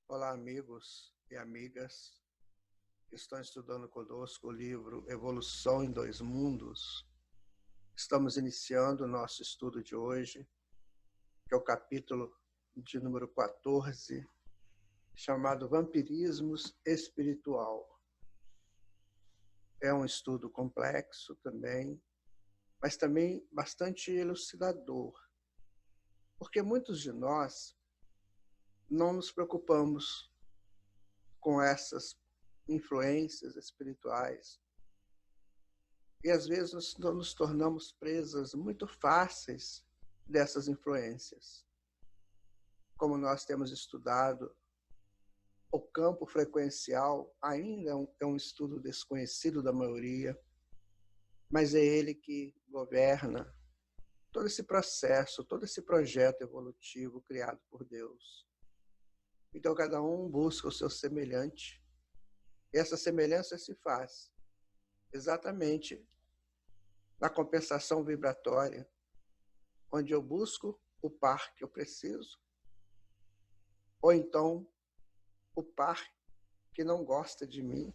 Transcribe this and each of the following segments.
Olá, amigos e amigas que estão estudando conosco o livro Evolução em Dois Mundos. Estamos iniciando o nosso estudo de hoje, que é o capítulo de número 14, chamado Vampirismos Espiritual. É um estudo complexo também, mas também bastante elucidador, porque muitos de nós não nos preocupamos com essas influências espirituais e às vezes nos tornamos presas muito fáceis dessas influências. Como nós temos estudado, o campo frequencial ainda é um estudo desconhecido da maioria, mas é ele que governa todo esse processo, todo esse projeto evolutivo criado por Deus. Então, cada um busca o seu semelhante, e essa semelhança se faz exatamente na compensação vibratória, onde eu busco o par que eu preciso, ou então o par que não gosta de mim,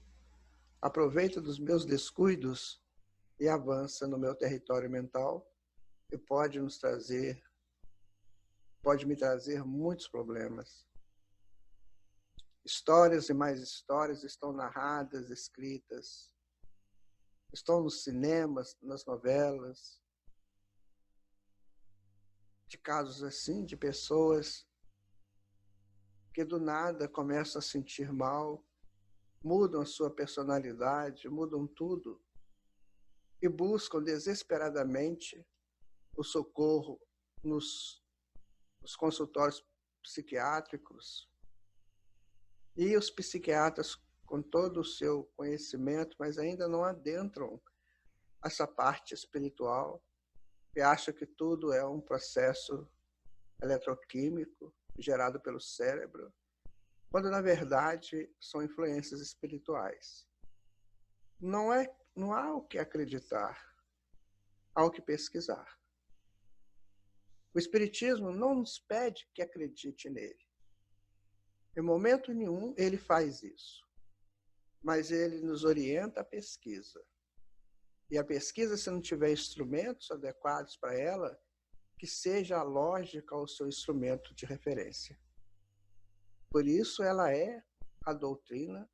aproveita dos meus descuidos e avança no meu território mental e pode me trazer muitos problemas. Histórias e mais histórias estão narradas, escritas, estão nos cinemas, nas novelas, de casos assim, de pessoas que do nada começam a sentir mal, mudam a sua personalidade, mudam tudo e buscam desesperadamente o socorro nos consultórios psiquiátricos. E os psiquiatras, com todo o seu conhecimento, mas ainda não adentram essa parte espiritual e acham que tudo é um processo eletroquímico gerado pelo cérebro, quando na verdade são influências espirituais. Não há o que acreditar, há o que pesquisar. O Espiritismo não nos pede que acredite nele. Em momento nenhum ele faz isso, mas ele nos orienta à pesquisa. E a pesquisa, se não tiver instrumentos adequados para ela, que seja a lógica o seu instrumento de referência. Por isso ela é a doutrina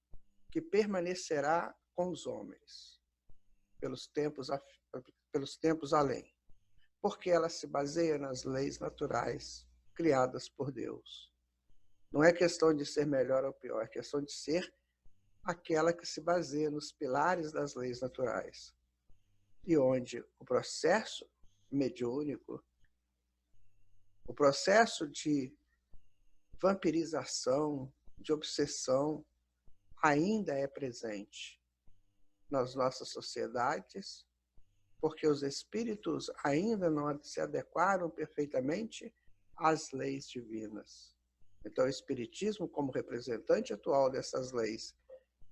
que permanecerá com os homens pelos tempos além, porque ela se baseia nas leis naturais criadas por Deus. Não é questão de ser melhor ou pior, é questão de ser aquela que se baseia nos pilares das leis naturais, e onde o processo mediúnico, o processo de vampirização, de obsessão, ainda é presente nas nossas sociedades, porque os espíritos ainda não se adequaram perfeitamente às leis divinas. Então, o Espiritismo, como representante atual dessas leis,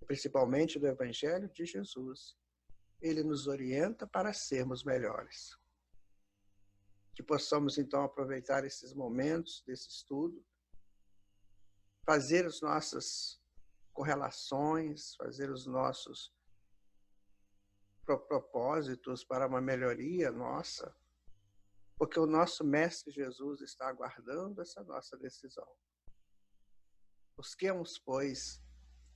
principalmente do Evangelho de Jesus, ele nos orienta para sermos melhores. Que possamos, então, aproveitar esses momentos desse estudo, fazer as nossas correlações, fazer os nossos propósitos para uma melhoria nossa, porque o nosso Mestre Jesus está aguardando essa nossa decisão. Busquemos, pois,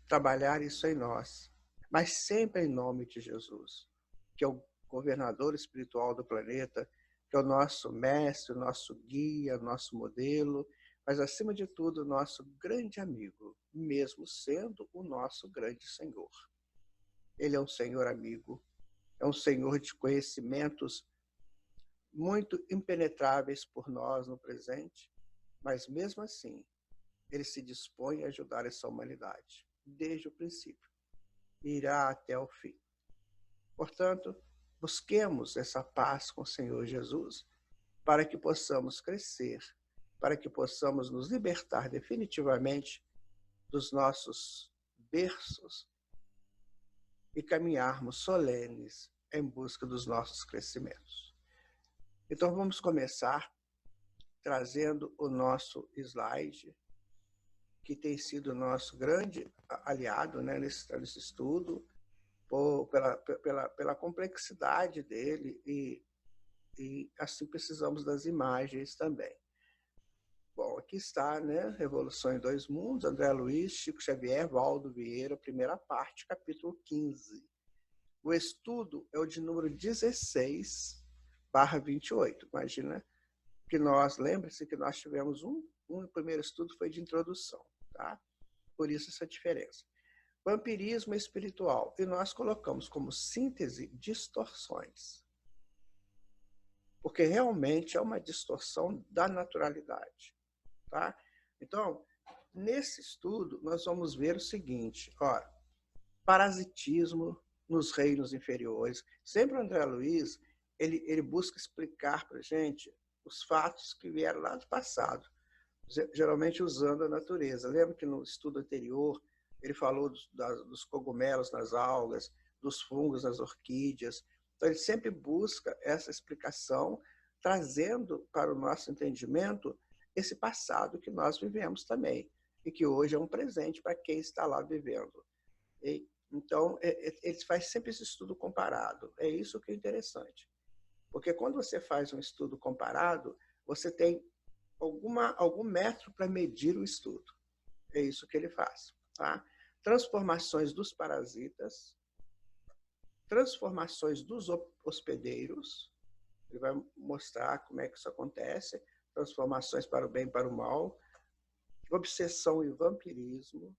trabalhar isso em nós, mas sempre em nome de Jesus, que é o governador espiritual do planeta, que é o nosso mestre, o nosso guia, nosso modelo, mas, acima de tudo, o nosso grande amigo, mesmo sendo o nosso grande Senhor. Ele é um Senhor amigo, é um Senhor de conhecimentos muito impenetráveis por nós no presente, mas, mesmo assim, ele se dispõe a ajudar essa humanidade, desde o princípio, e irá até o fim. Portanto, busquemos essa paz com o Senhor Jesus para que possamos crescer, para que possamos nos libertar definitivamente dos nossos berços e caminharmos solenes em busca dos nossos crescimentos. Então, vamos começar trazendo o nosso slide, que tem sido nosso grande aliado, né, nesse estudo, pela complexidade dele, e assim precisamos das imagens também. Bom, aqui está, né, Revolução em Dois Mundos, André Luiz, Chico Xavier, Valdo Vieira, primeira parte, capítulo 15. O estudo é o de número 16/28. Imagina que lembre-se que nós tivemos um primeiro estudo foi de introdução, tá? Por isso essa diferença. Vampirismo espiritual. E nós colocamos como síntese distorções. Porque realmente é uma distorção da naturalidade, tá? Então, nesse estudo, nós vamos ver o seguinte, ó, parasitismo nos reinos inferiores. Sempre o André Luiz, ele busca explicar para a gente os fatos que vieram lá do passado, geralmente usando a natureza. Lembra que no estudo anterior ele falou dos cogumelos nas algas, dos fungos nas orquídeas. Então ele sempre busca essa explicação, trazendo para o nosso entendimento esse passado que nós vivemos também, e que hoje é um presente para quem está lá vivendo. Então, ele faz sempre esse estudo comparado. É isso que é interessante. Porque quando você faz um estudo comparado, você tem algum método para medir o estudo. É isso que ele faz. Tá? Transformações dos parasitas, transformações dos hospedeiros, ele vai mostrar como é que isso acontece, transformações para o bem e para o mal, obsessão e vampirismo,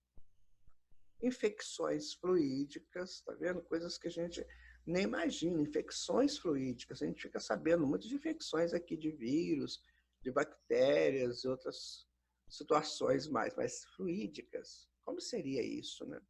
infecções fluídicas, tá vendo? Coisas que a gente nem imagina, infecções fluídicas. A gente fica sabendo muito de infecções aqui de vírus, de bactérias e outras situações mais, mas fluídicas. Como seria isso, né?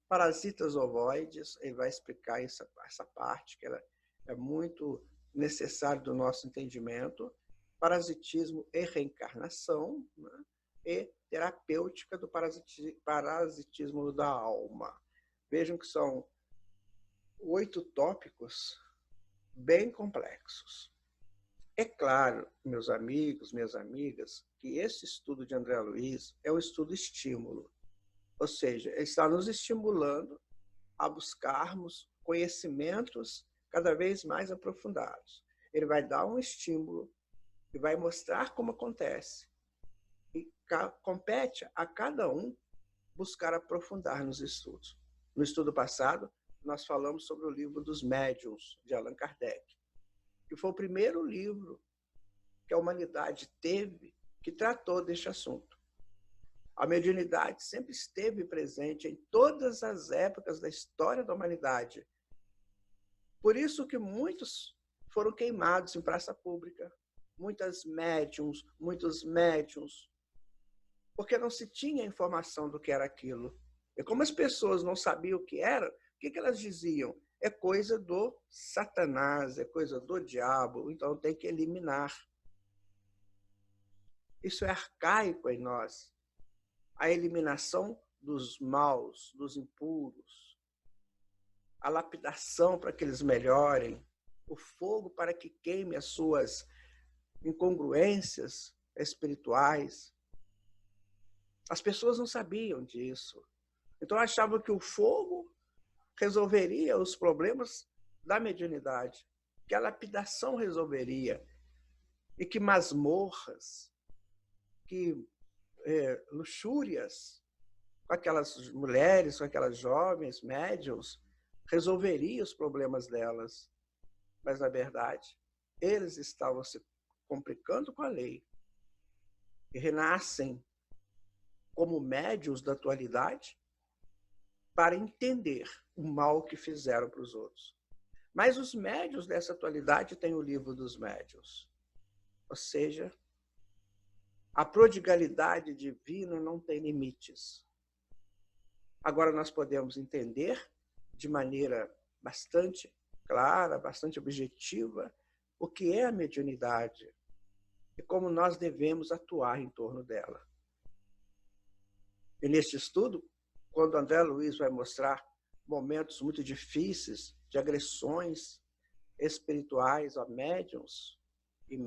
Parasitas ovoides, ele vai explicar essa parte, que ela é muito necessária do nosso entendimento. Parasitismo e reencarnação, né? E terapêutica do parasitismo da alma. Vejam que são 8 tópicos bem complexos. É claro, meus amigos, minhas amigas, que esse estudo de André Luiz é um estudo estímulo. Ou seja, ele está nos estimulando a buscarmos conhecimentos cada vez mais aprofundados. Ele vai dar um estímulo e vai mostrar como acontece. E compete a cada um buscar aprofundar nos estudos. No estudo passado, nós falamos sobre o livro dos médiuns, de Allan Kardec, que foi o primeiro livro que a humanidade teve que tratou deste assunto. A mediunidade sempre esteve presente em todas as épocas da história da humanidade. Por isso que muitos foram queimados em praça pública, muitos médiuns, porque não se tinha informação do que era aquilo. E como as pessoas não sabiam o que era, o que elas diziam? É coisa do Satanás, é coisa do diabo, então tem que eliminar. Isso é arcaico em nós. A eliminação dos maus, dos impuros, a lapidação para que eles melhorem, o fogo para que queime as suas incongruências espirituais. As pessoas não sabiam disso. Então achavam que o fogo resolveria os problemas da mediunidade, que a lapidação resolveria, e que masmorras, que luxúrias com aquelas mulheres, com aquelas jovens médiuns, resolveria os problemas delas. Mas, na verdade, eles estavam se complicando com a lei e renascem como médiuns da atualidade para entender o mal que fizeram para os outros. Mas os médiuns dessa atualidade têm o livro dos médiuns. Ou seja, a prodigalidade divina não tem limites. Agora nós podemos entender de maneira bastante clara, bastante objetiva, o que é a mediunidade e como nós devemos atuar em torno dela. E neste estudo, quando André Luiz vai mostrar momentos muito difíceis de agressões espirituais a médiums e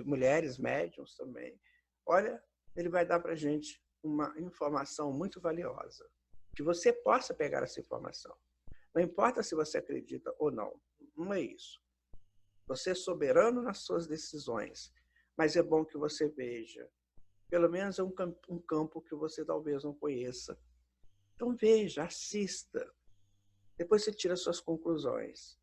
mulheres médiums também, olha, ele vai dar para a gente uma informação muito valiosa, que você possa pegar essa informação. Não importa se você acredita ou não, não é isso. Você é soberano nas suas decisões, mas é bom que você veja. Pelo menos é um campo que você talvez não conheça. Então veja, assista. Depois você tira suas conclusões.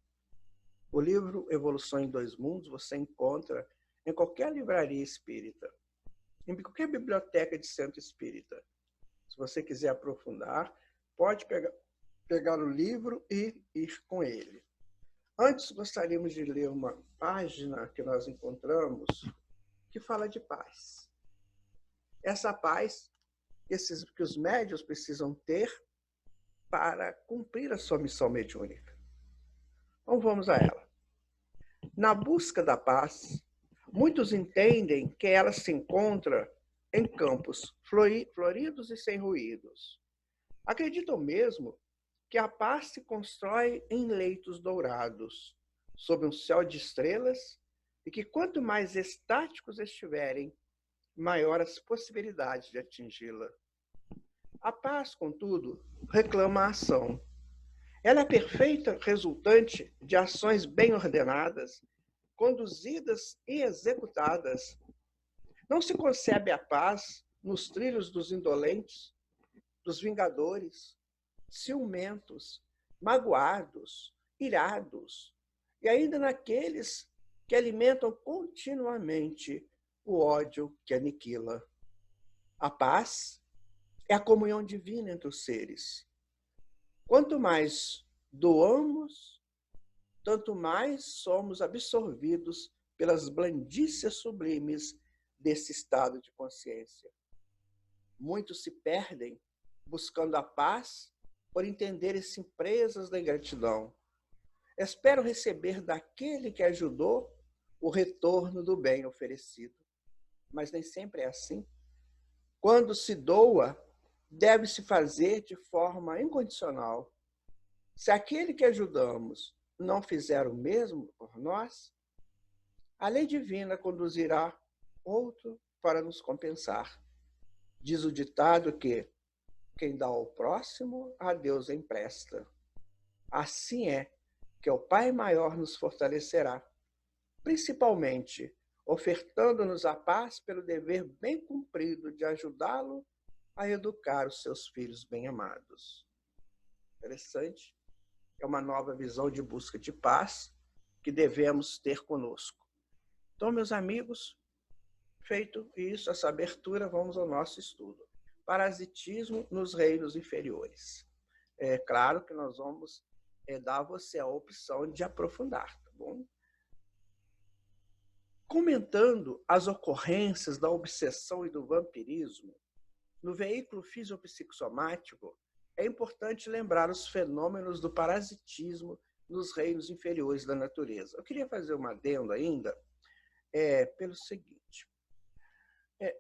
O livro Evolução em Dois Mundos você encontra em qualquer livraria espírita, em qualquer biblioteca de centro espírita. Se você quiser aprofundar, pode pegar o livro e ir com ele. Antes, gostaríamos de ler uma página que nós encontramos que fala de paz. Essa paz que os médiuns precisam ter para cumprir a sua missão mediúnica. Então, vamos a ela. Na busca da paz, muitos entendem que ela se encontra em campos floridos e sem ruídos. Acreditam mesmo que a paz se constrói em leitos dourados, sob um céu de estrelas, e que quanto mais estáticos estiverem, maior as possibilidades de atingi-la. A paz, contudo, reclama a ação. Ela é perfeita resultante de ações bem ordenadas, conduzidas e executadas. Não se concebe a paz nos trilhos dos indolentes, dos vingadores, ciumentos, magoados, irados, e ainda naqueles que alimentam continuamente o ódio que aniquila. A paz é a comunhão divina entre os seres. Quanto mais doamos, tanto mais somos absorvidos pelas blandícias sublimes desse estado de consciência. Muitos se perdem buscando a paz por entenderem-se presas da ingratidão. Esperam receber daquele que ajudou o retorno do bem oferecido. Mas nem sempre é assim. Quando se doa, deve-se fazer de forma incondicional. Se aquele que ajudamos não fizer o mesmo por nós, a lei divina conduzirá outro para nos compensar. Diz o ditado que quem dá ao próximo, a Deus empresta. Assim é que o Pai Maior nos fortalecerá, principalmente ofertando-nos a paz pelo dever bem cumprido de ajudá-lo a educar os seus filhos bem-amados. Interessante. É uma nova visão de busca de paz que devemos ter conosco. Então, meus amigos, feito isso, essa abertura, vamos ao nosso estudo. Parasitismo nos reinos inferiores. É claro que nós vamos dar a você a opção de aprofundar, tá bom? Comentando as ocorrências da obsessão e do vampirismo, no veículo fisiopsicossomático, é importante lembrar os fenômenos do parasitismo nos reinos inferiores da natureza. Eu queria fazer uma adendo ainda, pelo seguinte.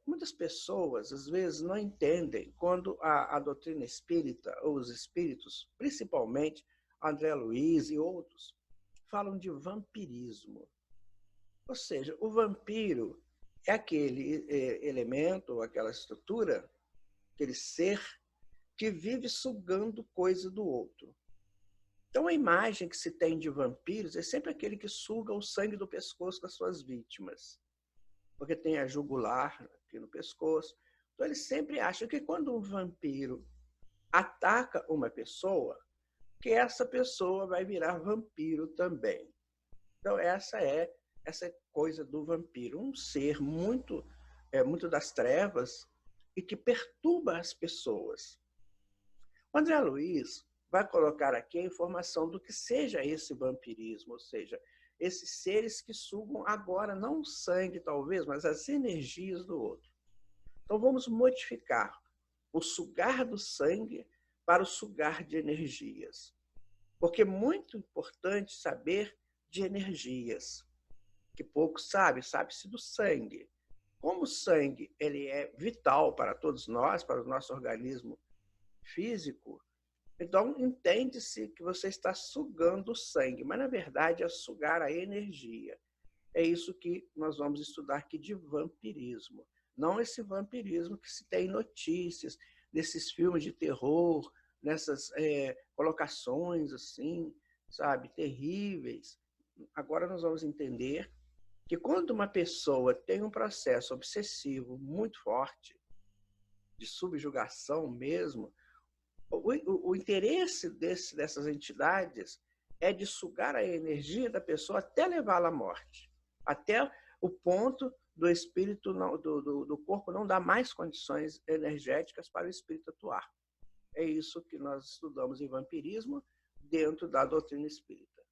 Muitas pessoas, às vezes, não entendem quando a doutrina espírita, ou os espíritos, principalmente André Luiz e outros, falam de vampirismo. Ou seja, o vampiro é aquele elemento, aquela estrutura, aquele ser que vive sugando coisa do outro. Então, a imagem que se tem de vampiros é sempre aquele que suga o sangue do pescoço das suas vítimas. Porque tem a jugular aqui no pescoço. Então, eles sempre acham que quando um vampiro ataca uma pessoa, que essa pessoa vai virar vampiro também. Então, essa é essa coisa do vampiro, um ser muito das trevas e que perturba as pessoas. O André Luiz vai colocar aqui a informação do que seja esse vampirismo, ou seja, esses seres que sugam agora não o sangue, talvez, mas as energias do outro. Então, vamos modificar o sugar do sangue para o sugar de energias. Porque é muito importante saber de energias. que pouco sabe-se do sangue. Como o sangue ele é vital para todos nós, para o nosso organismo físico, então entende-se que você está sugando o sangue, mas na verdade é sugar a energia. É isso que nós vamos estudar aqui de vampirismo. Não esse vampirismo que se tem notícias, nesses filmes de terror, nessas colocações assim, sabe, terríveis. Agora nós vamos entender que quando uma pessoa tem um processo obsessivo muito forte, de subjugação mesmo, o interesse dessas entidades é de sugar a energia da pessoa até levá-la à morte, até o ponto do espírito, do corpo não dar mais condições energéticas para o espírito atuar. É isso que nós estudamos em vampirismo dentro da doutrina espírita.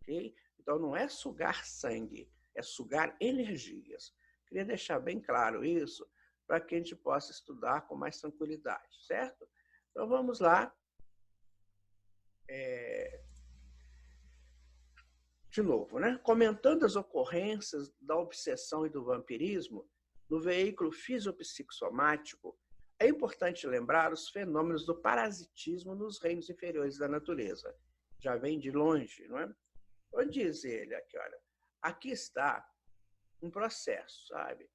Okay? Então não é sugar sangue, é sugar energias. Queria deixar bem claro isso para que a gente possa estudar com mais tranquilidade, certo? Então vamos lá. De novo, né? Comentando as ocorrências da obsessão e do vampirismo no veículo fisiopsicossomático, é importante lembrar os fenômenos do parasitismo nos reinos inferiores da natureza. Já vem de longe, não é? Então diz ele aqui, olha, aqui está um processo, sabe?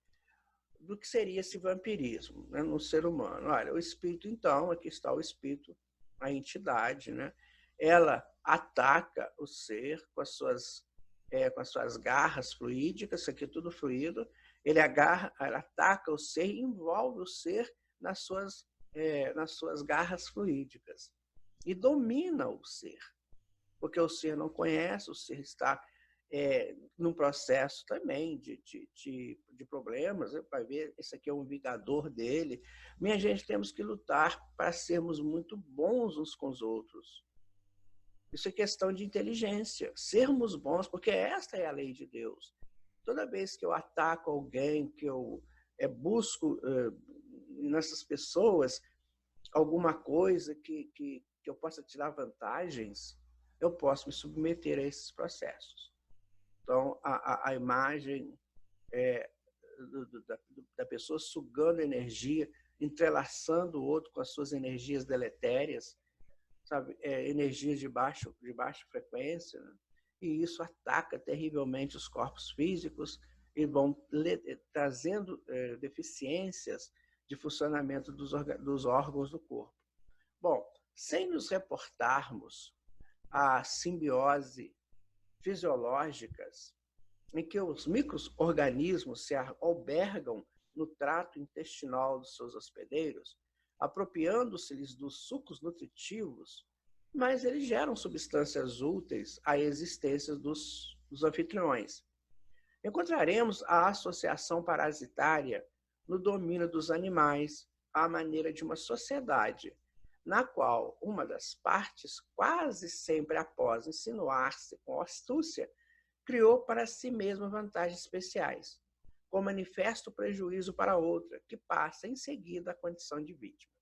Do que seria esse vampirismo, né, no ser humano. Olha, o espírito, então, aqui está o espírito, a entidade, né? Ela ataca o ser com as suas garras fluídicas, isso aqui é tudo fluido, ela ataca o ser e envolve o ser nas suas garras fluídicas e domina o ser, porque o ser não conhece, o ser está num processo também de problemas, né? Vai ver, esse aqui é um vingador dele. Minha gente, temos que lutar para sermos muito bons uns com os outros. Isso é questão de inteligência, sermos bons, porque esta é a lei de Deus. Toda vez que eu ataco alguém, que eu busco nessas pessoas alguma coisa que eu possa tirar vantagens, eu posso me submeter a esses processos. Então, a imagem da pessoa sugando energia, entrelaçando o outro com as suas energias deletérias, sabe? Energias de baixa frequência, né? E isso ataca terrivelmente os corpos físicos e vão trazendo deficiências de funcionamento dos órgãos do corpo. Bom, sem nos reportarmos à simbiose fisiológicas em que os micro-organismos se albergam no trato intestinal dos seus hospedeiros, apropriando-se-lhes dos sucos nutritivos, mas eles geram substâncias úteis à existência dos anfitriões. Encontraremos a associação parasitária no domínio dos animais, à maneira de uma sociedade, na qual uma das partes, quase sempre após insinuar-se com astúcia, criou para si mesma vantagens especiais, com manifesto prejuízo para outra, que passa em seguida à condição de vítima.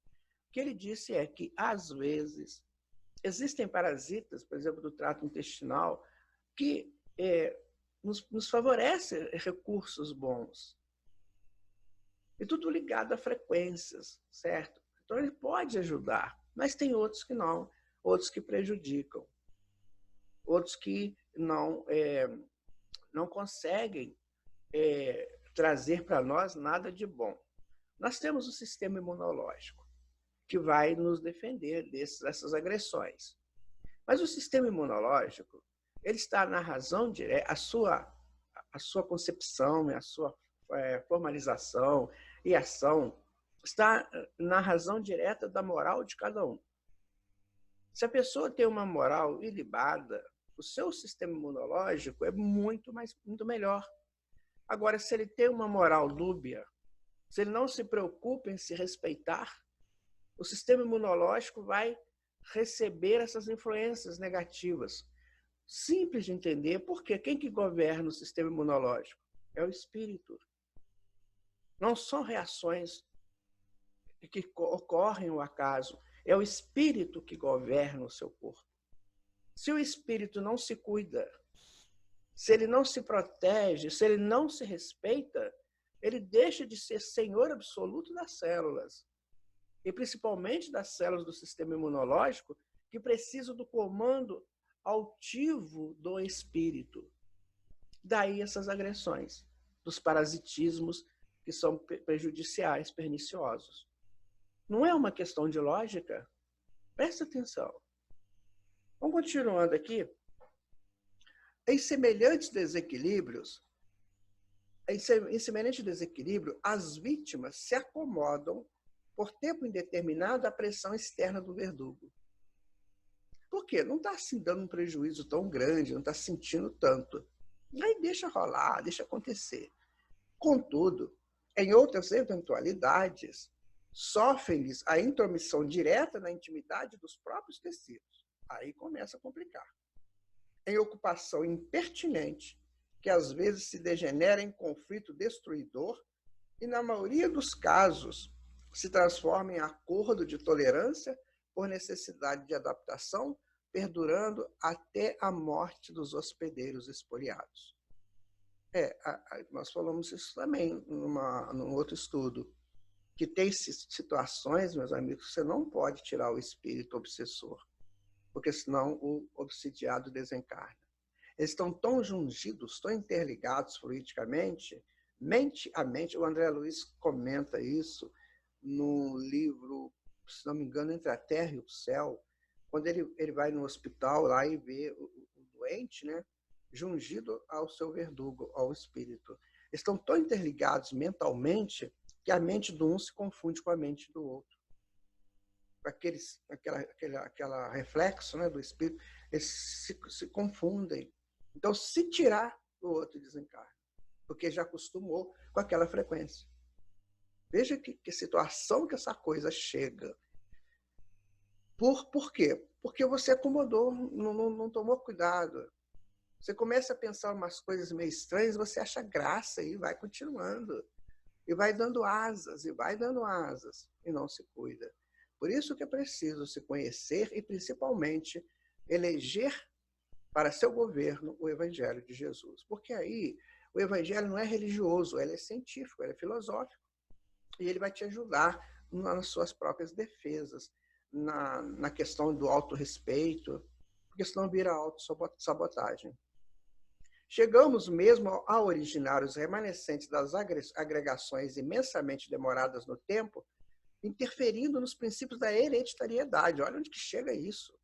O que ele disse é que, às vezes, existem parasitas, por exemplo, do trato intestinal, que nos favorece recursos bons. E tudo ligado a frequências, certo? Então ele pode ajudar, mas tem outros que não, outros que prejudicam, outros que não conseguem trazer para nós nada de bom. Nós temos o sistema imunológico, que vai nos defender dessas agressões. Mas o sistema imunológico, ele está na razão direta, a sua concepção, a sua formalização e ação está na razão direta da moral de cada um. Se a pessoa tem uma moral ilibada, o seu sistema imunológico é muito melhor. Agora, se ele tem uma moral dúbia, se ele não se preocupa em se respeitar, o sistema imunológico vai receber essas influências negativas. Simples de entender, porque quem que governa o sistema imunológico? É o espírito. Não são reações que ocorrem ao acaso, é o espírito que governa o seu corpo. Se o espírito não se cuida, Se ele não se protege, se ele não se respeita, ele deixa de ser senhor absoluto das células. E principalmente das células do sistema imunológico, que precisam do comando altivo do espírito. Daí essas agressões, dos parasitismos que são prejudiciais, perniciosos. Não é uma questão de lógica? Presta atenção. Vamos continuando aqui. Em semelhante desequilíbrio, as vítimas se acomodam por tempo indeterminado à pressão externa do verdugo. Por quê? Não está assim dando um prejuízo tão grande, não está sentindo tanto. Aí deixa rolar, deixa acontecer. Contudo, em outras eventualidades, sofrem-lhes a intromissão direta na intimidade dos próprios tecidos. Aí começa a complicar. Em ocupação impertinente, que às vezes se degenera em conflito destruidor e, na maioria dos casos, se transforma em acordo de tolerância por necessidade de adaptação, perdurando até a morte dos hospedeiros espoliados. Nós falamos isso também num outro estudo, que tem situações, meus amigos, que você não pode tirar o espírito obsessor, porque senão o obsidiado desencarna. Eles estão tão jungidos, tão interligados fluidicamente, mente a mente. O André Luiz comenta isso no livro, se não me engano, Entre a Terra e o Céu, quando ele vai no hospital lá e vê o doente, né, jungido ao seu verdugo, ao espírito. Eles estão tão interligados mentalmente que a mente do um se confunde com a mente do outro. Aquela reflexo, né, do espírito, eles se confundem. Então, se tirar, o outro desencarna, porque já acostumou com aquela frequência. Veja que situação que essa coisa chega. Por quê? Porque você acomodou, não tomou cuidado. Você começa a pensar umas coisas meio estranhas, você acha graça e vai continuando. E vai dando asas, e não se cuida. Por isso que é preciso se conhecer e, principalmente, eleger para seu governo o Evangelho de Jesus. Porque aí o Evangelho não é religioso, ele é científico, ele é filosófico. E ele vai te ajudar nas suas próprias defesas, na questão do autorrespeito, porque senão vira autossabotagem. Chegamos mesmo a originar os remanescentes das agregações imensamente demoradas no tempo, interferindo nos princípios da hereditariedade. Olha onde que chega isso.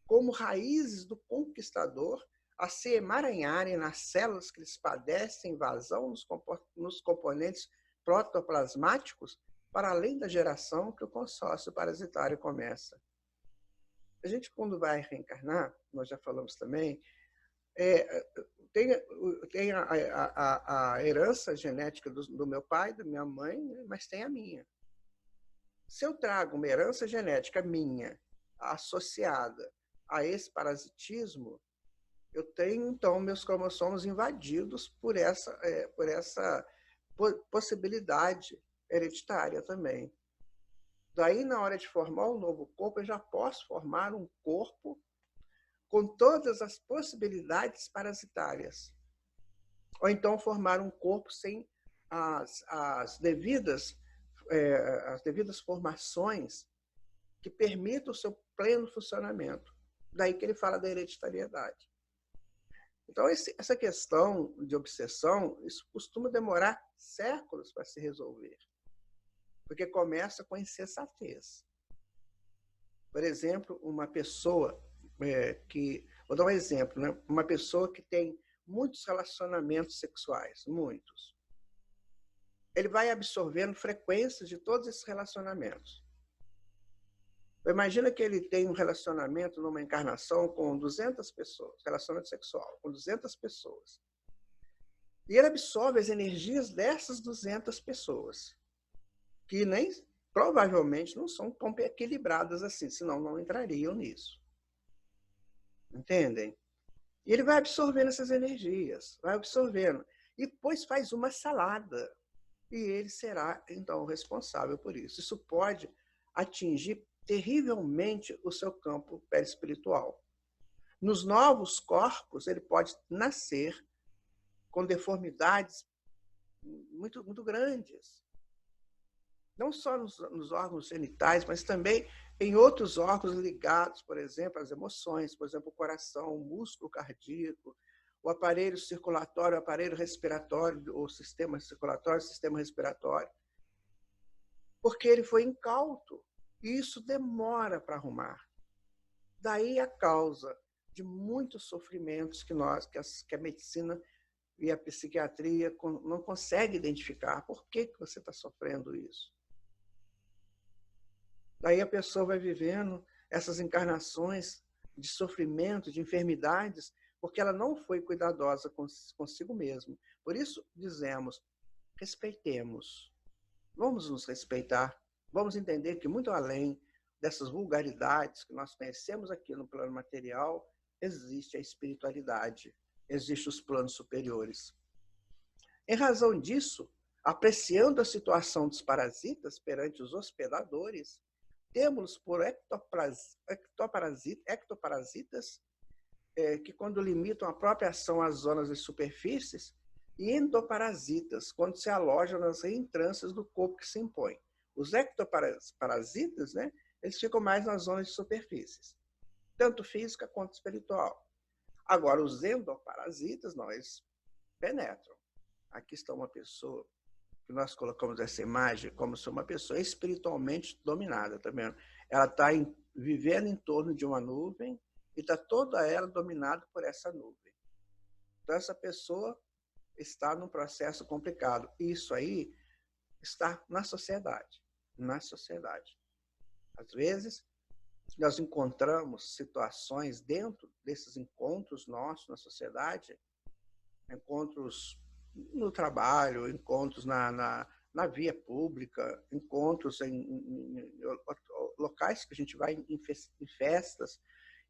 Como raízes do conquistador a se emaranharem nas células que lhes padecem invasão nos componentes protoplasmáticos, para além da geração que o consórcio parasitário começa. A gente, quando vai reencarnar, nós já falamos também, tem a herança genética do meu pai, da minha mãe, mas tem a minha. Se eu trago uma herança genética minha associada a esse parasitismo, eu tenho, então, meus cromossomos invadidos por essa possibilidade hereditária também. Daí, na hora de formar um novo corpo, eu já posso formar um corpo com todas as possibilidades parasitárias. Ou então formar um corpo sem as devidas formações que permitam o seu pleno funcionamento. Daí que ele fala da hereditariedade. Então, essa questão de obsessão, isso costuma demorar séculos para se resolver, porque começa com insensatez. Por exemplo, uma pessoa vou dar um exemplo, né? Uma pessoa que tem muitos relacionamentos sexuais, muitos. Ele vai absorvendo frequências de todos esses relacionamentos. Imagina que ele tem um relacionamento numa encarnação com 200 pessoas, relacionamento sexual, com 200 pessoas. E ele absorve as energias dessas 200 pessoas, que nem provavelmente não são tão equilibradas assim, senão não entrariam nisso. Entendem? E ele vai absorvendo essas energias, vai absorvendo. E depois faz uma salada. E ele será, então, o responsável por isso. Isso pode atingir terrivelmente o seu campo perispiritual. Nos novos corpos, ele pode nascer com deformidades muito grandes. Não só nos órgãos genitais, mas também em outros órgãos ligados, por exemplo, às emoções, por exemplo, o coração, o músculo cardíaco, o aparelho circulatório, o aparelho respiratório, o sistema circulatório, o sistema respiratório. Porque ele foi incauto. E isso demora para arrumar. Daí a causa de muitos sofrimentos que a medicina e a psiquiatria não conseguem identificar. Por que você está sofrendo isso? Daí a pessoa vai vivendo essas encarnações de sofrimento, de enfermidades, porque ela não foi cuidadosa consigo mesma. Por isso dizemos, respeitemos. Vamos nos respeitar. Vamos entender que muito além dessas vulgaridades que nós conhecemos aqui no plano material, existe a espiritualidade, existem os planos superiores. Em razão disso, apreciando a situação dos parasitas perante os hospedadores, temos por ectoparasitas, que quando limitam a própria ação às zonas de superfícies, e endoparasitas, quando se alojam nas reentrâncias do corpo que se impõe. Os ectoparasitas, né, eles ficam mais nas zonas de superfícies, tanto física quanto espiritual. Agora, os endoparasitas, não, eles penetram. Aqui está uma pessoa que nós colocamos essa imagem como se uma pessoa espiritualmente dominada, tá vendo? Ela está vivendo em torno de uma nuvem e está toda ela dominada por essa nuvem. Então, essa pessoa está num processo complicado. Isso aí está na sociedade. Na sociedade. Às vezes, nós encontramos situações dentro desses encontros nossos na sociedade, encontros no trabalho, encontros na via pública, encontros em locais que a gente vai em festas,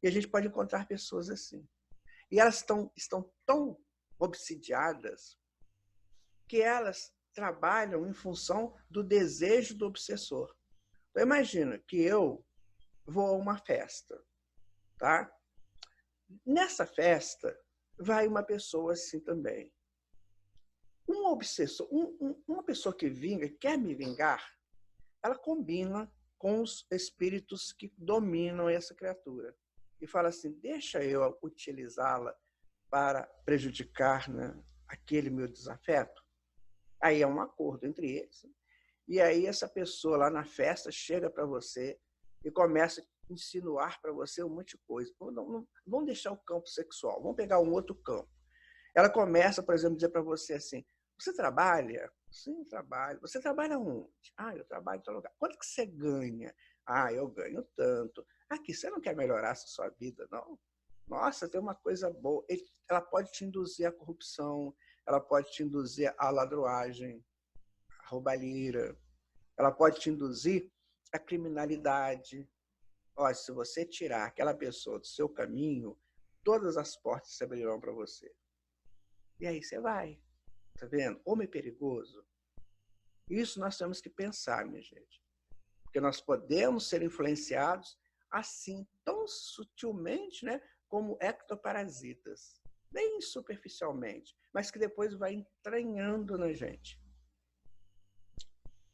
e a gente pode encontrar pessoas assim. E elas estão tão obsidiadas que elas trabalham em função do desejo do obsessor. Então, imagina que eu vou a uma festa, tá? Nessa festa, vai uma pessoa assim também. Um obsessor, uma pessoa que vinga, quer me vingar, ela combina com os espíritos que dominam essa criatura. E fala assim, deixa eu utilizá-la para prejudicar, né, aquele meu desafeto. Aí é um acordo entre eles. E aí essa pessoa lá na festa chega para você e começa a insinuar para você um monte de coisa. Não, vamos deixar o campo sexual, vamos pegar um outro campo. Ela começa, por exemplo, a dizer para você assim, você trabalha? Sim, trabalho. Você trabalha onde? Ah, eu trabalho em tal lugar. Quanto que você ganha? Ah, eu ganho tanto. Aqui, você não quer melhorar a sua vida, não? Nossa, tem uma coisa boa. Ela pode te induzir à corrupção, ela pode te induzir à ladruagem, à roubalheira, ela pode te induzir à criminalidade. Olha, se você tirar aquela pessoa do seu caminho, todas as portas se abrirão para você. E aí você vai. Tá vendo? Homem perigoso. Isso nós temos que pensar, minha gente. Porque nós podemos ser influenciados assim, tão sutilmente, né, como ectoparasitas. Bem superficialmente, mas que depois vai entranhando na gente.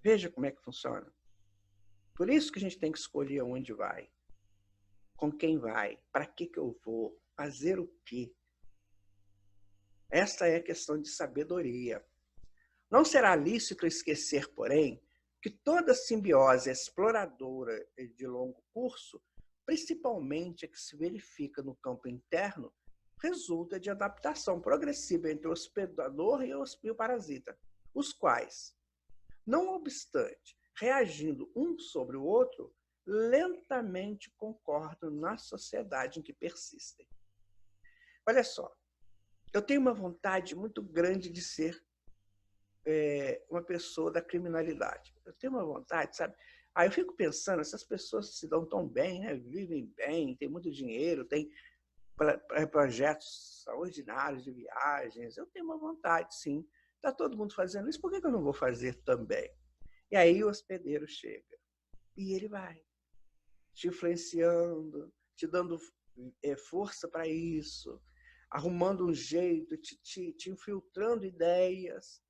Veja como é que funciona. Por isso que a gente tem que escolher onde vai, com quem vai, para que eu vou, fazer o quê. Esta é a questão de sabedoria. Não será lícito esquecer, porém, que toda simbiose exploradora e de longo curso, principalmente a que se verifica no campo interno, resulta de adaptação progressiva entre o hospedador e o parasita, os quais, não obstante, reagindo um sobre o outro, lentamente concordam na sociedade em que persistem. Olha só, eu tenho uma vontade muito grande de ser uma pessoa da criminalidade. Eu tenho uma vontade, sabe? Aí eu fico pensando, essas pessoas se dão tão bem, né? Vivem bem, têm muito dinheiro, têm projetos extraordinários de viagens. Eu tenho uma vontade, sim. Está todo mundo fazendo isso, por que eu não vou fazer também? E aí o hospedeiro chega e ele vai te influenciando, te dando força para isso. arrumando um jeito, te infiltrando ideias.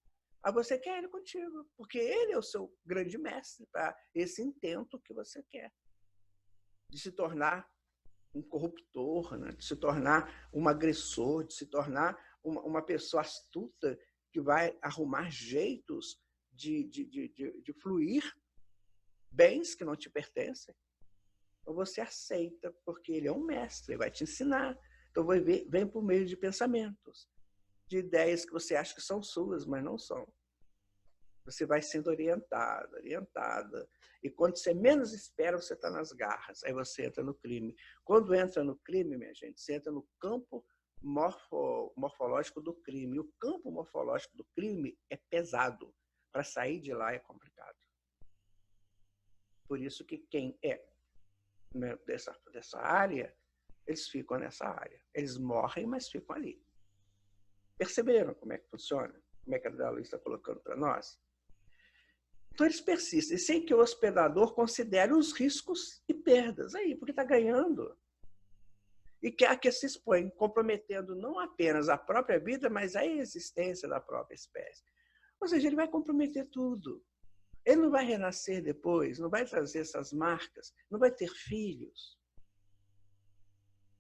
Aí você quer ele contigo, porque ele é o seu grande mestre para esse intento que você quer, de se tornar um corruptor, né? De se tornar um agressor, de se tornar uma pessoa astuta que vai arrumar jeitos de fluir bens que não te pertencem. Então você aceita, porque ele é um mestre, ele vai te ensinar. Então vem por meio de pensamentos, de ideias que você acha que são suas, mas não são. Você vai sendo orientado, orientada. E quando você menos espera, você está nas garras. Aí você entra no crime. Quando entra no crime, minha gente, você entra no campo morfológico do crime. O campo morfológico do crime é pesado. Para sair de lá é complicado. Por isso que quem é dessa área, eles ficam nessa área. Eles morrem, mas ficam ali. Perceberam como é que funciona? Como é que a André Luiz está colocando para nós? Então, eles persistem, sem que o hospedador considere os riscos e perdas. Aí, porque está ganhando. E que se expõe, comprometendo não apenas a própria vida, mas a existência da própria espécie. Ou seja, ele vai comprometer tudo. Ele não vai renascer depois, não vai trazer essas marcas, não vai ter filhos.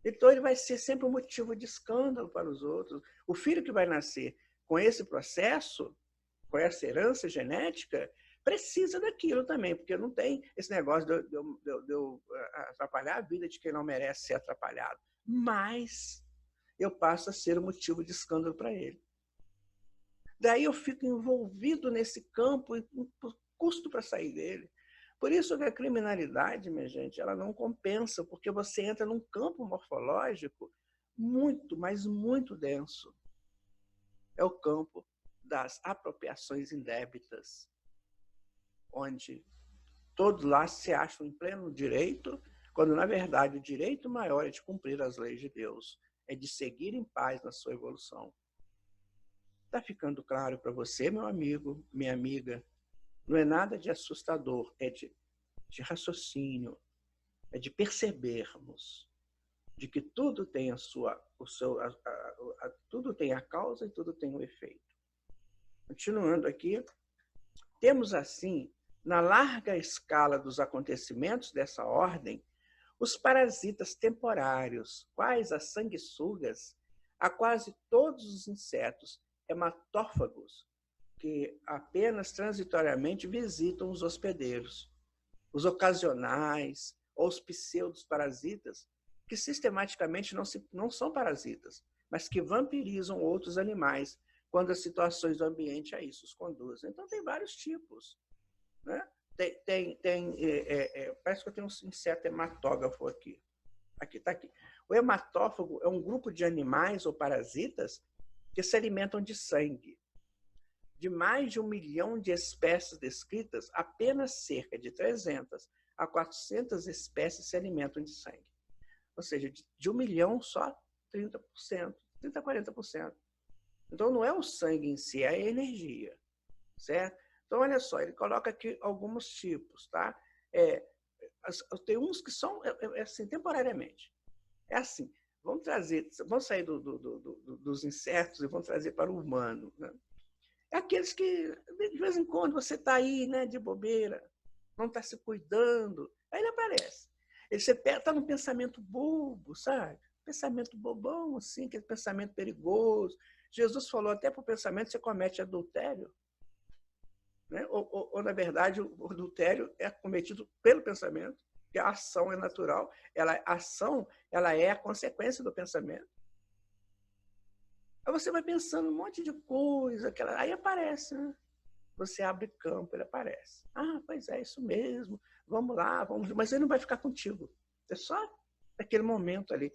Então, ele vai ser sempre um motivo de escândalo para os outros. O filho que vai nascer com esse processo, com essa herança genética, precisa daquilo também, porque não tem esse negócio de eu atrapalhar a vida de quem não merece ser atrapalhado. Mas eu passo a ser um motivo de escândalo para ele. Daí eu fico envolvido nesse campo e custo para sair dele. Por isso que a criminalidade, minha gente, ela não compensa, porque você entra num campo morfológico muito, mas muito denso. É o campo das apropriações indébitas, onde todos lá se acham em pleno direito, quando, na verdade, o direito maior é de cumprir as leis de Deus, é de seguir em paz na sua evolução. Está ficando claro para você, meu amigo, minha amiga? Não é nada de assustador, é de raciocínio, é de percebermos de que tudo tem tudo tem a causa e tudo tem o efeito. Continuando aqui, temos assim, na larga escala dos acontecimentos dessa ordem, os parasitas temporários, quais as sanguessugas, a quase todos os insetos hematófagos, que apenas transitoriamente visitam os hospedeiros, os ocasionais ou os pseudos parasitas, que sistematicamente não são parasitas, mas que vampirizam outros animais quando as situações do ambiente a isso os conduzem. Então, tem vários tipos. Né? Parece que eu tenho um inseto hematógrafo aqui. Está aqui. O hematófago é um grupo de animais ou parasitas que se alimentam de sangue. De mais de 1 milhão de espécies descritas, apenas cerca de 300 a 400 espécies se alimentam de sangue. Ou seja, de 1 milhão, só 30%, 30% a 40%. Então, não é o sangue em si, é a energia. Certo? Então, olha só, ele coloca aqui alguns tipos. Tá? Tem uns que são assim, temporariamente. É assim, vamos sair dos insetos e vamos trazer para o humano. Né? É aqueles que, de vez em quando, você está aí, né, de bobeira, não está se cuidando, aí ele aparece. Você está num pensamento bobo, sabe? Pensamento bobão, assim, aquele pensamento perigoso. Jesus falou até para o pensamento você comete adultério. Né? Ou, na verdade, o adultério é cometido pelo pensamento, que a ação é natural. A ação ela é a consequência do pensamento. Aí você vai pensando um monte de coisa, aí aparece, né? Você abre campo, ele aparece. Ah, pois é, isso mesmo. Vamos lá, mas ele não vai ficar contigo. É só aquele momento ali.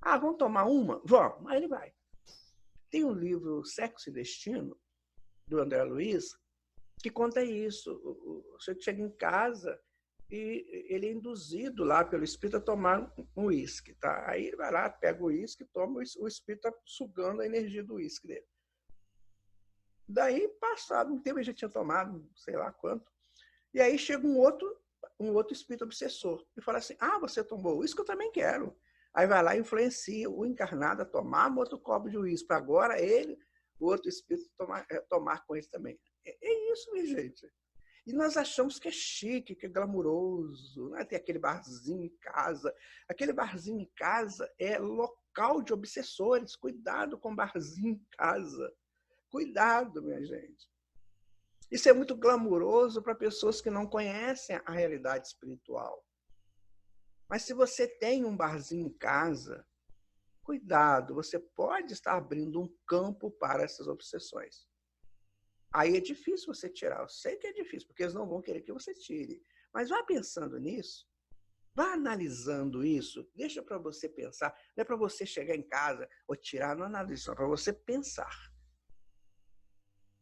Ah, vamos tomar uma? Vamos. Aí ele vai. Tem um livro, Sexo e Destino, do André Luiz, que conta isso. O sujeito chega em casa e ele é induzido lá pelo espírito a tomar um uísque. Tá? Aí ele vai lá, pega o uísque, toma, o espírito está sugando a energia do uísque dele. Daí, passado um tempo, ele já tinha tomado, sei lá quanto, e aí chega um outro espírito obsessor e fala assim, ah, você tomou uísque, eu também quero. Aí vai lá e influencia o encarnado a tomar outro copo de uísque, para agora ele, o outro espírito, tomar com ele também. É isso, minha gente. E nós achamos que é chique, que é glamuroso, né? Tem aquele barzinho em casa. Aquele barzinho em casa é local de obsessores. Cuidado com barzinho em casa. Cuidado, minha gente. Isso é muito glamuroso para pessoas que não conhecem a realidade espiritual. Mas se você tem um barzinho em casa, cuidado, você pode estar abrindo um campo para essas obsessões. Aí é difícil você tirar. Eu sei que é difícil, porque eles não vão querer que você tire. Mas vá pensando nisso, vá analisando isso, deixa para você pensar. Não é para você chegar em casa ou tirar, não analisa, só para você pensar.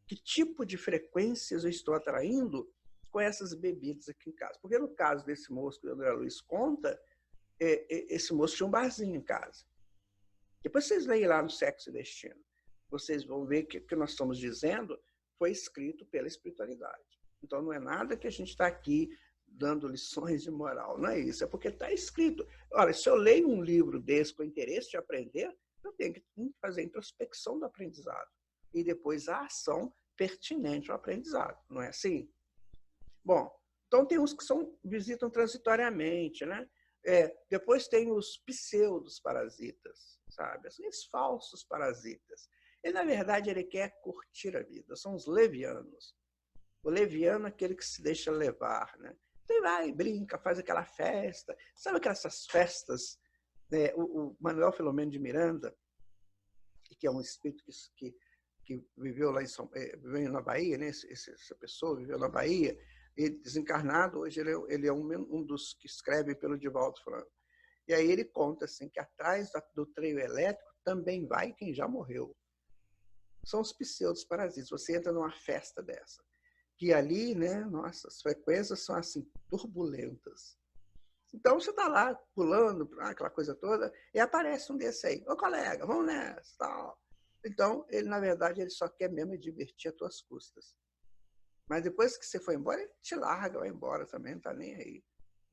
Que tipo de frequências eu estou atraindo com essas bebidas aqui em casa? Porque no caso desse moço que o André Luiz conta, esse moço tinha um barzinho em casa. Depois vocês leem lá no Sexo e Destino. Vocês vão ver que o que nós estamos dizendo foi escrito pela espiritualidade. Então não é nada que a gente está aqui dando lições de moral, não é isso, é porque está escrito. Olha, se eu leio um livro desse com interesse de aprender, eu tenho que fazer a introspecção do aprendizado e depois a ação pertinente ao aprendizado, não é assim? Bom, então tem uns que visitam transitoriamente, né? Depois tem os pseudos parasitas, sabe? Esses falsos parasitas. E, na verdade, ele quer curtir a vida. São os levianos. O leviano é aquele que se deixa levar, né? Então, vai, brinca, faz aquela festa. Sabe aquelas festas? Né? O Manuel Filomeno de Miranda, que é um espírito que viveu lá viveu na Bahia, né? Essa pessoa viveu na Bahia, ele desencarnado, hoje ele é um dos que escreve pelo Divaldo Franco. E aí ele conta assim, que atrás do trio elétrico também vai quem já morreu. São os pseudos parasitas. Você entra numa festa dessa, que ali, né, nossa, as frequências são assim, turbulentas. Então você está lá pulando, aquela coisa toda, e aparece um desse aí. Ô colega, vamos nessa, tal. Então, ele, na verdade, ele só quer mesmo divertir a tuas custas. Mas depois que você foi embora, ele te larga, vai embora também, não está nem aí.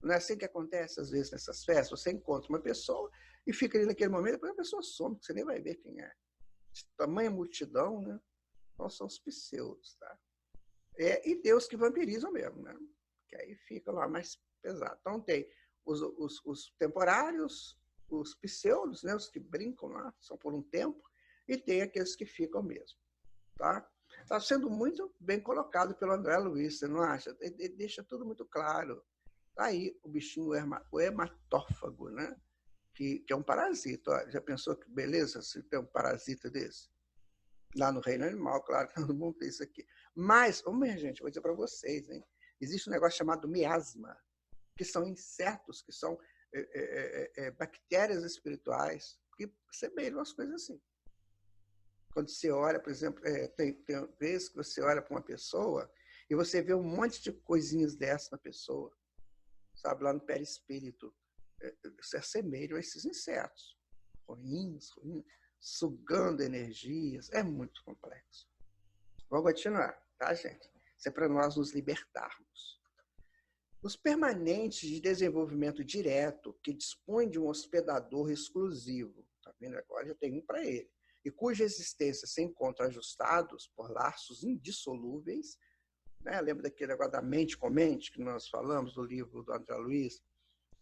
Não é assim que acontece, às vezes, nessas festas? Você encontra uma pessoa e fica ali naquele momento, depois a pessoa some, você nem vai ver quem é. De tamanha multidão, né? Então, são os pseudos, tá? E Deus que vampirizam mesmo, né? Que aí fica lá mais pesado. Então, tem os temporários, os pseudos, né? Os que brincam lá, são por um tempo, e tem aqueles que ficam mesmo, tá? Está sendo muito bem colocado pelo André Luiz, você não acha? Ele deixa tudo muito claro. Tá aí o bichinho, o hematófago, né? Que é um parasita. Ó, já pensou que beleza se tem um parasita desse? Lá no reino animal, claro, todo mundo tem isso aqui. Mas, minha gente, vou dizer para vocês, hein? Existe um negócio chamado miasma, que são insetos, que são bactérias espirituais, que perceberam as coisas assim. Quando você olha, por exemplo, tem vezes que você olha para uma pessoa e você vê um monte de coisinhas dessas na pessoa, sabe, lá no perispírito, se assemelham a esses insetos, ruins, sugando energias, é muito complexo. Vamos continuar, tá, gente? Isso é para nós nos libertarmos. Os permanentes de desenvolvimento direto, que dispõem de um hospedador exclusivo, tá vendo? Agora já tem um para ele, e cuja existência se encontra ajustados por laços indissolúveis, né? Lembra daquele negócio da mente com mente que nós falamos do livro do André Luiz?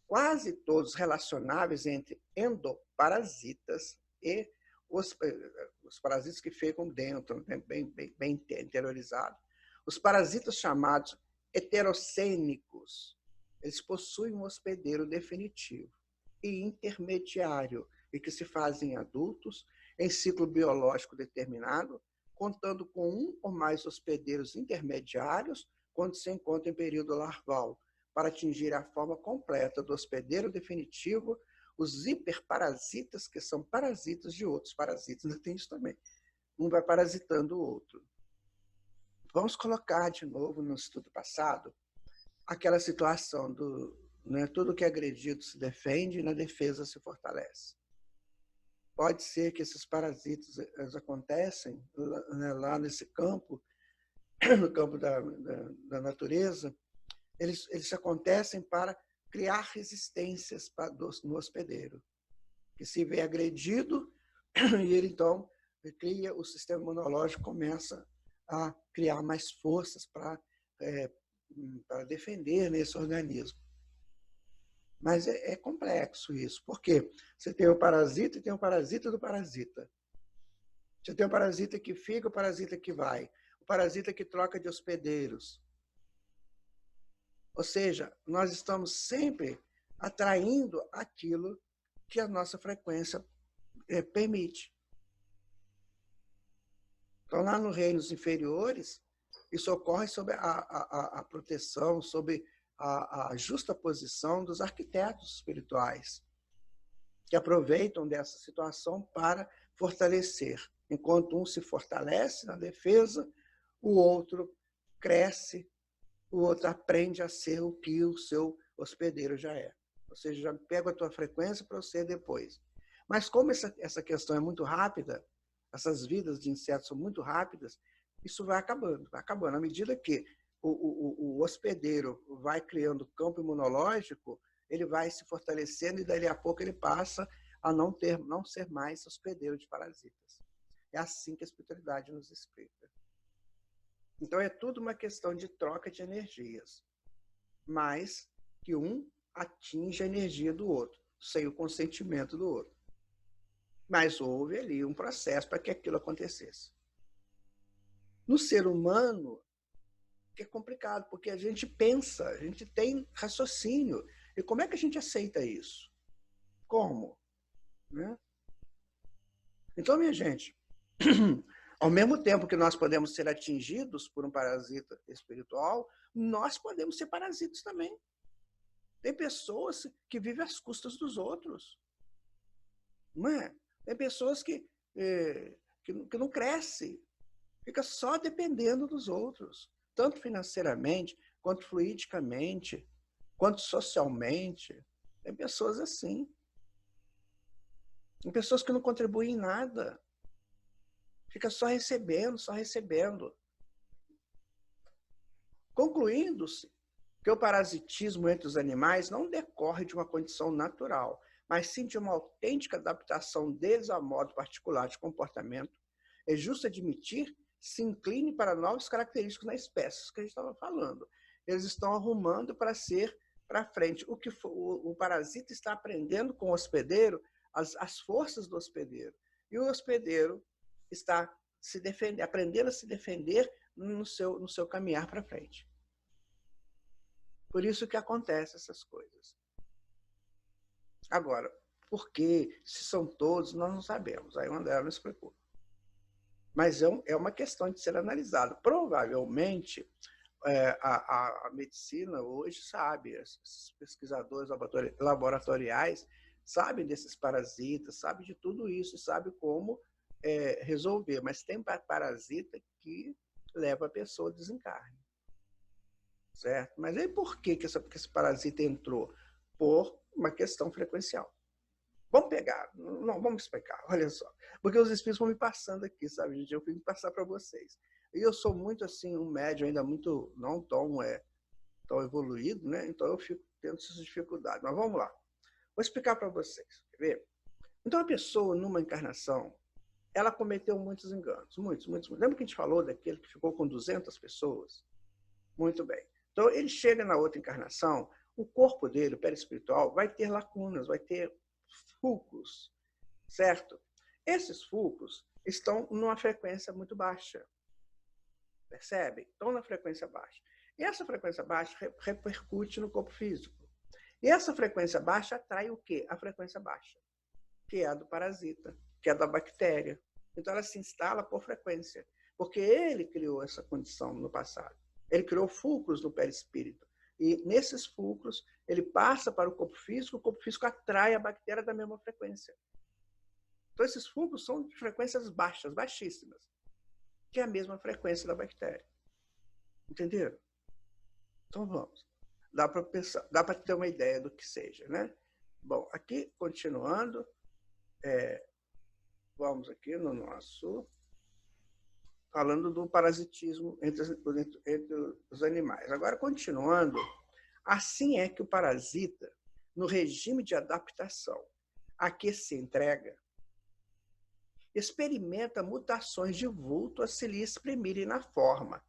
Quase todos relacionáveis entre endoparasitas e os parasitas que ficam dentro, bem interiorizados. Os parasitas chamados heterocênicos, eles possuem um hospedeiro definitivo e intermediário, e que se fazem adultos em ciclo biológico determinado, contando com um ou mais hospedeiros intermediários quando se encontra em período larval, para atingir a forma completa do hospedeiro definitivo, os hiperparasitas, que são parasitas de outros parasitas. Ainda tem isso também. Um vai parasitando o outro. Vamos colocar de novo no estudo passado aquela situação do, né, tudo que é agredido se defende e na defesa se fortalece. Pode ser que esses parasitas acontecem lá nesse campo, no campo da natureza, eles acontecem para criar resistências no hospedeiro. que se vê agredido, e ele então cria, o sistema imunológico começa a criar mais forças para defender nesse organismo. Mas é complexo isso, porque você tem o parasita e tem o parasita do parasita. Você tem o parasita que fica, o parasita que vai, o parasita que troca de hospedeiros. Ou seja, nós estamos sempre atraindo aquilo que a nossa frequência permite. Então, lá nos reinos inferiores, isso ocorre sob a proteção, sob a justa posição dos arquitetos espirituais, que aproveitam dessa situação para fortalecer. Enquanto um se fortalece na defesa, o outro cresce, o outro aprende a ser o que o seu hospedeiro já é. Ou seja, já pega a tua frequência para você depois. Mas como essa questão é muito rápida, essas vidas de insetos são muito rápidas, isso vai acabando, vai acabando. À medida que o hospedeiro vai criando campo imunológico, ele vai se fortalecendo e dali a pouco ele passa a não ser mais hospedeiro de parasitas. É assim que a espiritualidade nos explica. Então é tudo uma questão de troca de energias, mas que um atinge a energia do outro, sem o consentimento do outro. Mas houve ali um processo para que aquilo acontecesse. No ser humano, que é complicado, porque a gente pensa, a gente tem raciocínio. E como é que a gente aceita isso? Como? Né? Então, minha gente, ao mesmo tempo que nós podemos ser atingidos por um parasita espiritual, nós podemos ser parasitas também. Tem pessoas que vivem às custas dos outros. Não é? Tem pessoas que não crescem, fica só dependendo dos outros, tanto financeiramente, quanto fluidicamente, quanto socialmente. Tem pessoas assim. Tem pessoas que não contribuem em nada. Fica só recebendo, só recebendo. Concluindo-se que o parasitismo entre os animais não decorre de uma condição natural, mas sim de uma autêntica adaptação deles ao modo particular de comportamento, é justo admitir se incline para novas características na espécie, isso que a gente estava falando. Eles estão arrumando para ser para frente. O parasita está aprendendo com o hospedeiro as forças do hospedeiro. E o hospedeiro está aprendendo a se defender no seu caminhar para frente. Por isso que acontecem essas coisas. Agora, por que, se são todos, nós não sabemos. Aí o André não explicou. Mas é uma questão de ser analisada. Provavelmente, a medicina hoje sabe, esses pesquisadores laboratoriais sabem desses parasitas, sabem de tudo isso, sabem como resolver. Mas tem parasita que leva a pessoa ao desencarne. Certo? Mas aí por que esse parasita entrou? Por uma questão frequencial. Vamos pegar, não, vamos explicar, olha só. Porque os espíritos vão me passando aqui, sabe, gente? Eu fico passar para vocês. E eu sou muito, assim, um médium ainda muito, não tão evoluído, né? Então eu fico tendo essas dificuldades. Mas vamos lá. Vou explicar para vocês, quer ver? Então a pessoa, numa encarnação, ela cometeu muitos enganos, muitos. Lembra que a gente falou daquele que ficou com 200 pessoas? Muito bem. Então ele chega na outra encarnação, o corpo dele, o perispiritual, vai ter lacunas, vai ter fulcros, certo? Esses fulcros estão numa frequência muito baixa, percebe? Estão na frequência baixa. E essa frequência baixa repercute no corpo físico. E essa frequência baixa atrai o quê? A frequência baixa, que é a do parasita, que é a da bactéria. Então ela se instala por frequência, porque ele criou essa condição no passado. Ele criou fulcros no perispírito. E nesses fulcros, ele passa para o corpo físico atrai a bactéria da mesma frequência. Então, esses fulcros são de frequências baixas, baixíssimas, que é a mesma frequência da bactéria. Entenderam? Então, vamos. Dá para ter uma ideia do que seja, né? Bom, aqui, continuando, vamos aqui no nosso... falando do parasitismo entre os animais. Agora, continuando, assim é que o parasita, no regime de adaptação, a que se entrega, experimenta mutações de vulto a se lhe exprimirem na forma,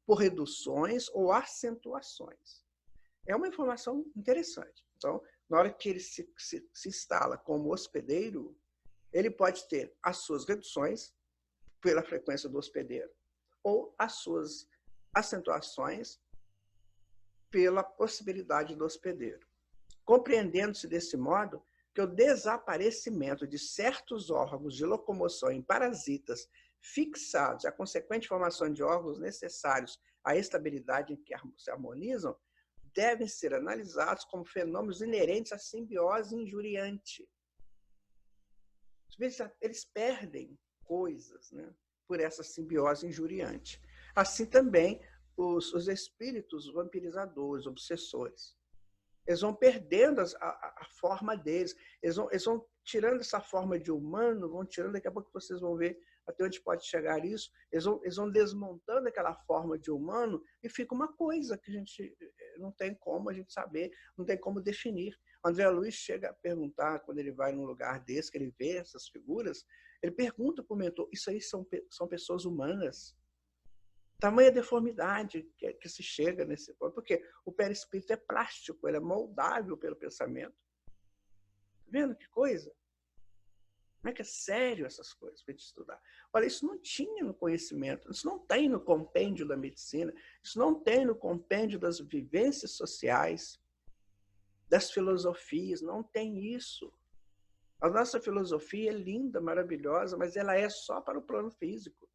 por reduções ou acentuações. É uma informação interessante. Então, na hora que ele se instala como hospedeiro, ele pode ter as suas reduções pela frequência do hospedeiro ou as suas acentuações pela possibilidade do hospedeiro. Compreendendo-se desse modo que o desaparecimento de certos órgãos de locomoção em parasitas fixados e a consequente formação de órgãos necessários à estabilidade em que se harmonizam devem ser analisados como fenômenos inerentes à simbiose injuriante. Às vezes, eles perdem coisas, né, por essa simbiose injuriante. Assim também os espíritos vampirizadores, obsessores. Eles vão perdendo a forma deles, eles vão tirando essa forma de humano, vão tirando, daqui a pouco vocês vão ver até onde pode chegar isso, eles vão desmontando aquela forma de humano e fica uma coisa que a gente não tem como a gente saber, não tem como definir. O André Luiz chega a perguntar, quando ele vai num lugar desse, que ele vê essas figuras, ele pergunta para o mentor, isso aí são pessoas humanas? Tamanha deformidade que se chega nesse ponto, porque o perispírito é plástico, ele é moldável pelo pensamento. Tá vendo que coisa? Como é que é sério essas coisas para a gente estudar? Olha, isso não tinha no conhecimento, isso não tem no compêndio da medicina, isso não tem no compêndio das vivências sociais, das filosofias, não tem isso. A nossa filosofia é linda, maravilhosa, mas ela é só para o plano físico.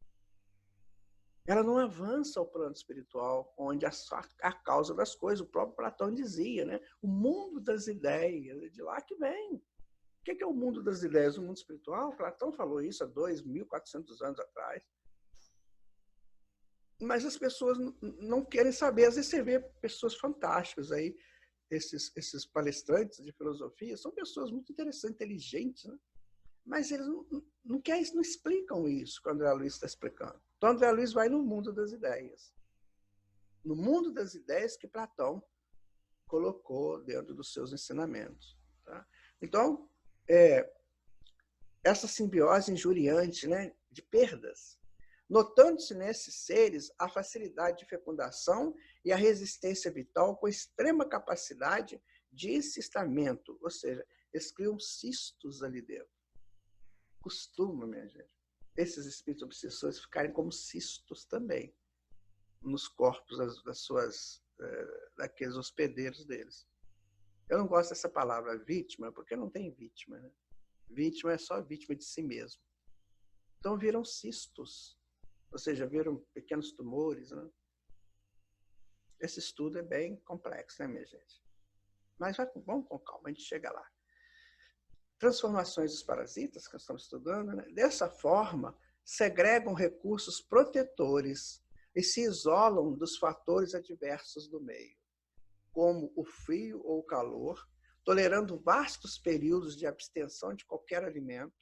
Ela não avança ao plano espiritual, onde a causa das coisas, o próprio Platão dizia, né? O mundo das ideias, é de lá que vem. O que é o mundo das ideias? O mundo espiritual? Platão falou isso há 2.400 anos atrás. Mas as pessoas não querem saber. Às vezes você vê pessoas fantásticas aí, esses palestrantes de filosofia, são pessoas muito interessantes, inteligentes, né? Mas eles não explicam isso que o André Luiz está explicando. Então, o André Luiz vai no mundo das ideias. No mundo das ideias que Platão colocou dentro dos seus ensinamentos. Tá? Então, essa simbiose injuriante, né, de perdas, notando-se nesses seres a facilidade de fecundação e a resistência vital com extrema capacidade de encistamento, ou seja, eles criam cistos ali dentro. Costuma, minha gente, esses espíritos obsessores ficarem como cistos também nos corpos daqueles hospedeiros deles. Eu não gosto dessa palavra vítima, porque não tem vítima, né? Vítima é só vítima de si mesmo. Então viram cistos, ou seja, viram pequenos tumores, né? Esse estudo é bem complexo, né, minha gente? Mas vamos com calma, a gente chega lá. Transformações dos parasitas que nós estamos estudando, né? Dessa forma, segregam recursos protetores e se isolam dos fatores adversos do meio, como o frio ou o calor, tolerando vastos períodos de abstenção de qualquer alimento.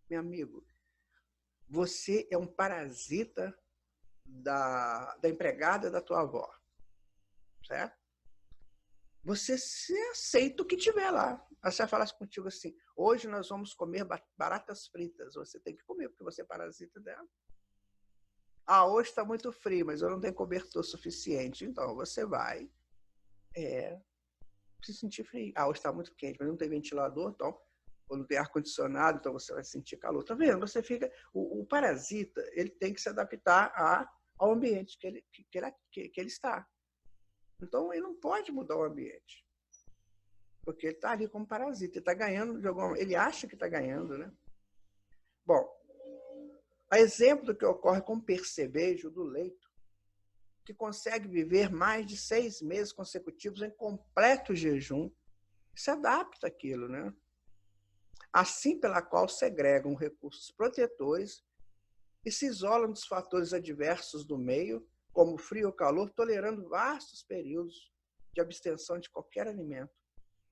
Meu amigo, você é um parasita da empregada da tua avó, certo? Você se aceita o que tiver lá. Aí você vai falar contigo assim, hoje nós vamos comer baratas fritas. Você tem que comer, porque você é parasita dela. Ah, hoje está muito frio, mas eu não tenho cobertor suficiente. Então, você vai se sentir frio. Ah, hoje está muito quente, mas não tem ventilador, então, ou não tem ar-condicionado, então você vai sentir calor. Tá vendo? Você fica... O parasita, ele tem que se adaptar ao ambiente que ele está. Então, ele não pode mudar o ambiente. Porque ele está ali como parasita, ele está ganhando de alguma maneira, ele acha que está ganhando, né? Bom, a exemplo do que ocorre com o percevejo do leito, que consegue viver mais de 6 meses consecutivos em completo jejum, se adapta àquilo, né? Assim pela qual segregam recursos protetores e se isolam dos fatores adversos do meio, como frio ou calor, tolerando vastos períodos de abstenção de qualquer alimento.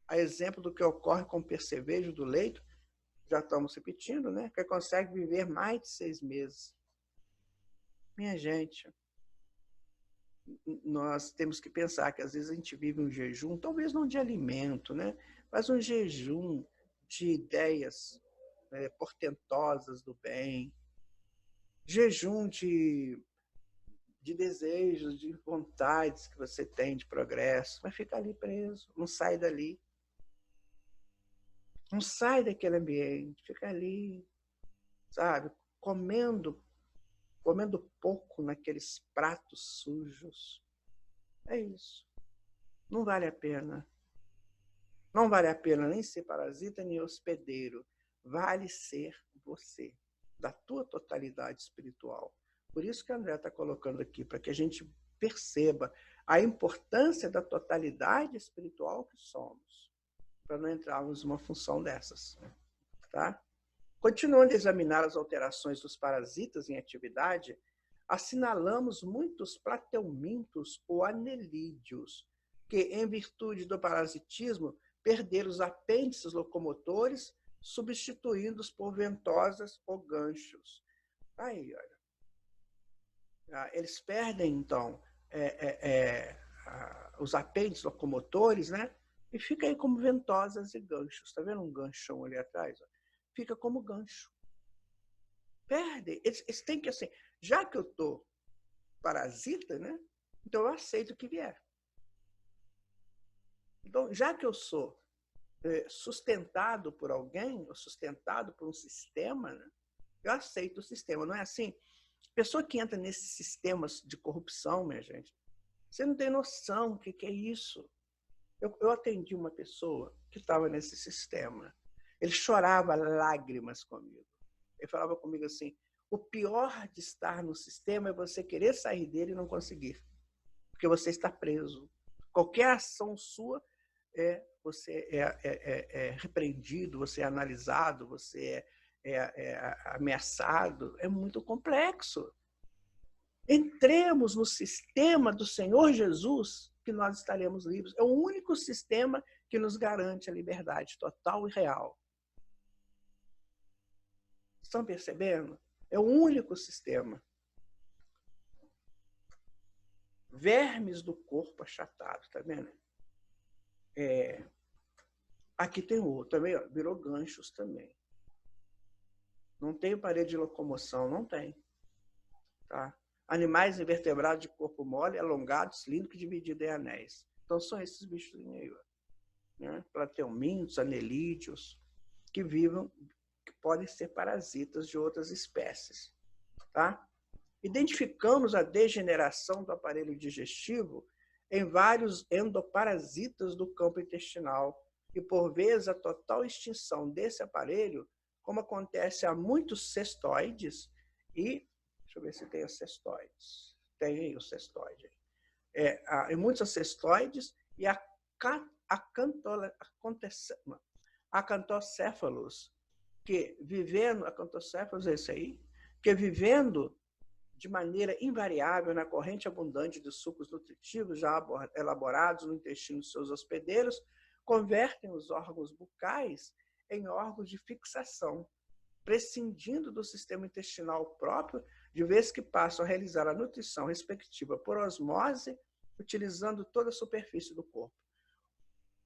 A exemplo do que ocorre com o percevejo do leito, já estamos repetindo, né? Que consegue viver mais de 6 meses. Minha gente, nós temos que pensar que às vezes a gente vive um jejum, talvez não de alimento, né? Mas um jejum de ideias portentosas do bem, jejum de desejos, de vontades que você tem de progresso, vai ficar ali preso, não sai dali. Não sai daquele ambiente, fica ali, sabe, comendo pouco naqueles pratos sujos. É isso. Não vale a pena. Não vale a pena nem ser parasita, nem hospedeiro. Vale ser você, da tua totalidade espiritual. Por isso que a André está colocando aqui, para que a gente perceba a importância da totalidade espiritual que somos, para não entrarmos numa função dessas. Tá? Continuando a examinar as alterações dos parasitas em atividade, assinalamos muitos plateumintos ou anelídeos, que, em virtude do parasitismo, perderam os apêndices locomotores, substituindo-os por ventosas ou ganchos. Aí, olha. Eles perdem, então, os apêndices locomotores, né? E fica aí como ventosas e ganchos. Está vendo um ganchão ali atrás? Fica como gancho. Perde. Eles têm que, assim, já que eu estou parasita, né? Então eu aceito o que vier. Então, já que eu sou sustentado por alguém, ou sustentado por um sistema, né? Eu aceito o sistema. Não é assim? Pessoa que entra nesses sistemas de corrupção, minha gente, você não tem noção do que é isso. Eu atendi uma pessoa que estava nesse sistema. Ele chorava lágrimas comigo. Ele falava comigo assim, o pior de estar no sistema é você querer sair dele e não conseguir. Porque você está preso. Qualquer ação sua, você é repreendido, você é analisado, você é ameaçado. É muito complexo. Entremos no sistema do Senhor Jesus que nós estaremos livres. É o único sistema que nos garante a liberdade total e real. Estão percebendo? É o único sistema. Vermes do corpo achatado, tá vendo? Aqui tem outro, também, ó, virou ganchos também. Não tem parede de locomoção, não tem. Tá? Animais invertebrados de corpo mole, alongado, cilíndrico e dividido em anéis. Então são esses bichos aí, ó, né? Plateumintos, anelídeos, que podem ser parasitas de outras espécies. Tá? Identificamos a degeneração do aparelho digestivo em vários endoparasitas do campo intestinal e, por vezes, a total extinção desse aparelho, como acontece a muitos cestoides e... Deixa eu ver se tem os cestoides. Tem aí o cestoide. Em muitos cestoides e acantocéfalos, que vivendo, acantocéfalos é esse aí, que vivendo de maneira invariável na corrente abundante de sucos nutritivos já elaborados no intestino de seus hospedeiros, convertem os órgãos bucais em órgãos de fixação, prescindindo do sistema intestinal próprio, de vez que passam a realizar a nutrição respectiva por osmose, utilizando toda a superfície do corpo.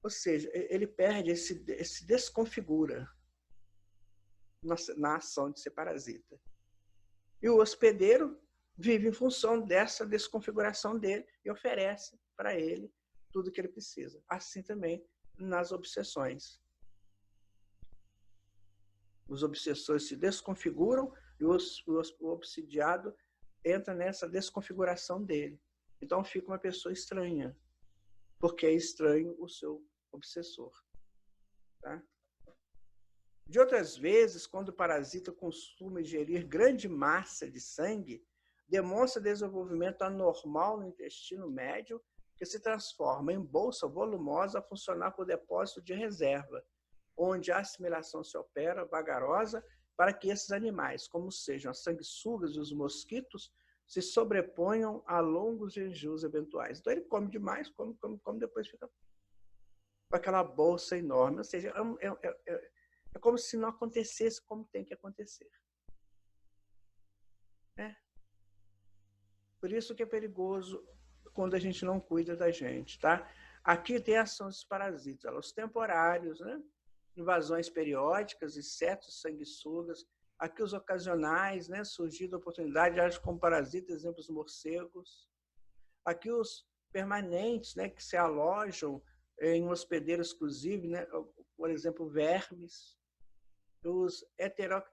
Ou seja, ele perde, se desconfigura na ação de ser parasita. E o hospedeiro vive em função dessa desconfiguração dele e oferece para ele tudo o que ele precisa. Assim também nas obsessões. Os obsessores se desconfiguram e o obsidiado entra nessa desconfiguração dele. Então fica uma pessoa estranha, porque é estranho o seu obsessor. Tá? De outras vezes, quando o parasita costuma ingerir grande massa de sangue, demonstra desenvolvimento anormal no intestino médio, que se transforma em bolsa volumosa a funcionar por depósito de reserva, onde a assimilação se opera vagarosa para que esses animais, como sejam as sanguessugas e os mosquitos, se sobreponham a longos jejuns eventuais. Então ele come demais, come, depois fica com aquela bolsa enorme. Ou seja, é como se não acontecesse como tem que acontecer. Por isso que é perigoso quando a gente não cuida da gente, tá? Aqui tem a ação dos parasitas, os temporários, né? invasões periódicas, insetos, sanguessugas, aqui os ocasionais, né, surgindo a oportunidade, agem como parasitas, exemplos morcegos, aqui os permanentes, né, que se alojam em um hospedeiro exclusivo, né, por exemplo, vermes,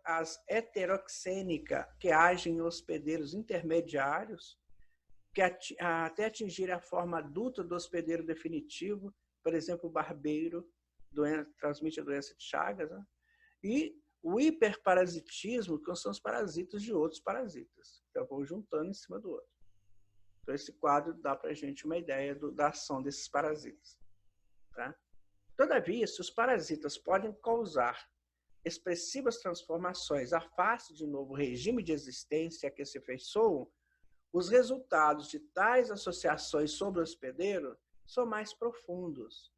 as heteroxênicas, que agem em hospedeiros intermediários, que até atingir a forma adulta do hospedeiro definitivo, por exemplo, o barbeiro, transmite a doença de Chagas, né? E o hiperparasitismo, que são os parasitas de outros parasitas, que vão juntando em cima do outro. Então, esse quadro dá para a gente uma ideia da ação desses parasitas. Tá? Todavia, se os parasitas podem causar expressivas transformações à face de novo regime de existência a que se afeiçoam, os resultados de tais associações sobre o hospedeiro são mais profundos,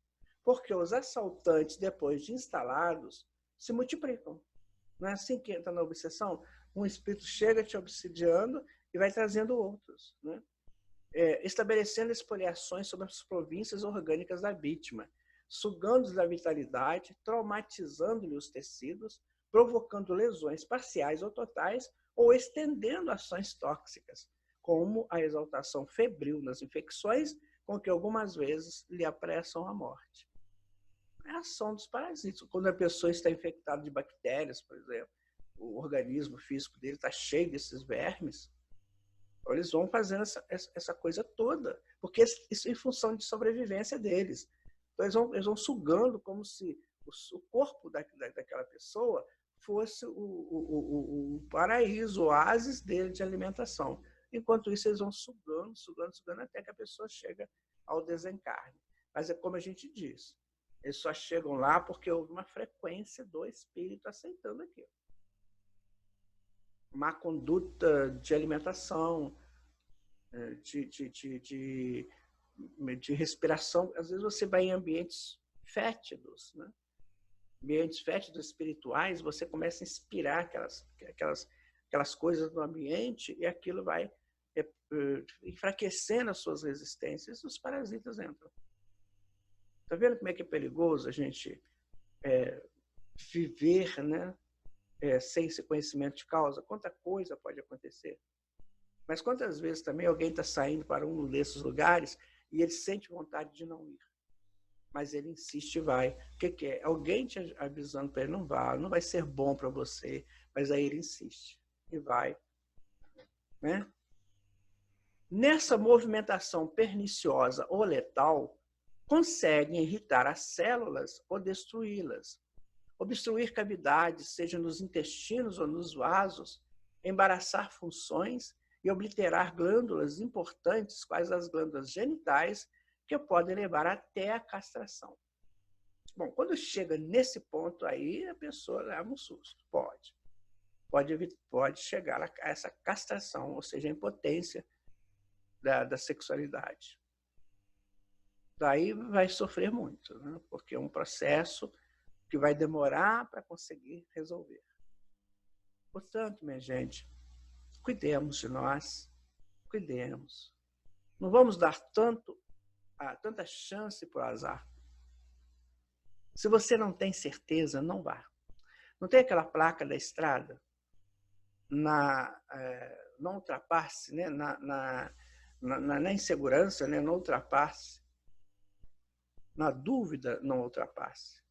porque os assaltantes, depois de instalados, se multiplicam. Não é assim que entra na obsessão? Um espírito chega te obsidiando e vai trazendo outros, né? Estabelecendo expoliações sobre as províncias orgânicas da vítima, sugando-lhe a vitalidade, traumatizando-lhe os tecidos, provocando lesões parciais ou totais, ou estendendo ações tóxicas, como a exaltação febril nas infecções, com que algumas vezes lhe apressam a morte. É a ação dos parasitas. Quando a pessoa está infectada de bactérias, por exemplo, o organismo físico dele está cheio desses vermes, eles vão fazendo essa coisa toda, porque isso é em função de sobrevivência deles. Então, eles vão sugando como se o corpo daquela pessoa fosse o paraíso, o oásis dele de alimentação. Enquanto isso, eles vão sugando, até que a pessoa chega ao desencarne. Mas é como a gente diz, eles só chegam lá porque houve uma frequência do espírito aceitando aquilo. Má conduta de alimentação, de respiração. Às vezes você vai em ambientes fétidos, né? Ambientes fétidos espirituais, você começa a inspirar aquelas coisas no ambiente e aquilo vai enfraquecendo as suas resistências e os parasitas entram. Está vendo como é que é perigoso a gente viver, né? Sem esse conhecimento de causa? Quanta coisa pode acontecer. Mas quantas vezes também alguém está saindo para um desses lugares e ele sente vontade de não ir. Mas ele insiste e vai. O que é? Alguém te avisando para ele, não vai ser bom para você. Mas aí ele insiste e vai. Né? Nessa movimentação perniciosa ou letal, conseguem irritar as células ou destruí-las, obstruir cavidades, seja nos intestinos ou nos vasos, embaraçar funções e obliterar glândulas importantes, quais as glândulas genitais, que podem levar até a castração. Bom, quando chega nesse ponto aí, a pessoa leva um susto. Pode chegar a essa castração, ou seja, a impotência da sexualidade. Daí vai sofrer muito, né? Porque é um processo que vai demorar para conseguir resolver. Portanto, minha gente, cuidemos de nós, cuidemos. Não vamos dar tanta chance para o azar. Se você não tem certeza, não vá. Não tem aquela placa da estrada? Não ultrapasse, né? Na insegurança, né? Não ultrapasse. Na dúvida, não ultrapasse.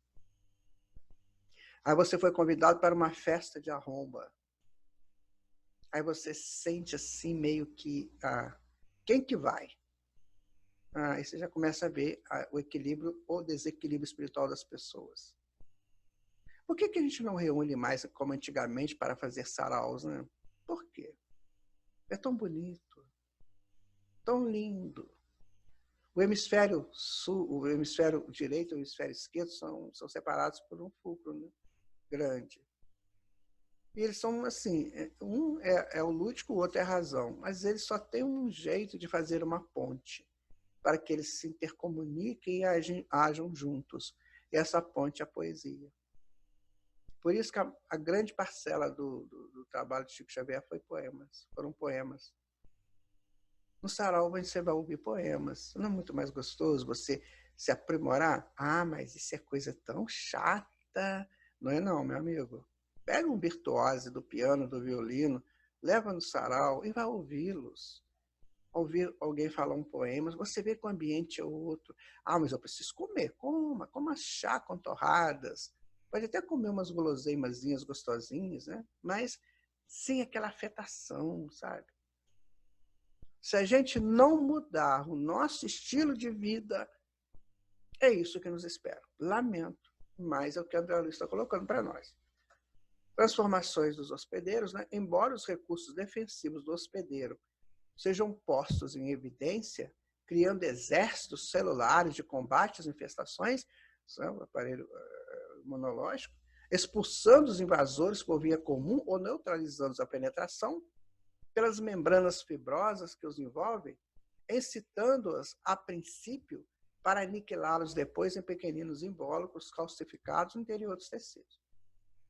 Aí você foi convidado para uma festa de arromba. Aí você sente assim meio que quem que vai? Aí você já começa a ver o equilíbrio ou desequilíbrio espiritual das pessoas. Por que a gente não reúne mais como antigamente para fazer saraus, né? Por quê? É tão bonito, tão lindo. O hemisfério sul, o hemisfério direito e o hemisfério esquerdo são separados por um fulcro, né? Grande. E eles são assim, um é o lúdico, o outro é a razão, mas eles só têm um jeito de fazer uma ponte para que eles se intercomuniquem e ajam juntos. E essa ponte é a poesia. Por isso que a grande parcela do trabalho de Chico Xavier foram poemas. No sarau você vai ouvir poemas. Não é muito mais gostoso você se aprimorar? Mas isso é coisa tão chata. Não é não, meu amigo. Pega um virtuose do piano, do violino, leva no sarau e vai ouvi-los. Ouvir alguém falar um poema, você vê que o ambiente é outro. Ah, mas eu preciso comer. Coma chá com torradas. Pode até comer umas guloseimazinhas gostosinhas, né? Mas sem aquela afetação, sabe? Se a gente não mudar o nosso estilo de vida, é isso que nos espera. Lamento, mas é o que a André Luiz está colocando para nós. Transformações dos hospedeiros, né? Embora os recursos defensivos do hospedeiro sejam postos em evidência, criando exércitos celulares de combate às infestações, o aparelho imunológico, expulsando os invasores por via comum ou neutralizando a penetração pelas membranas fibrosas que os envolvem, excitando-as a princípio para aniquilá-los depois em pequeninos invólucros calcificados no interior dos tecidos.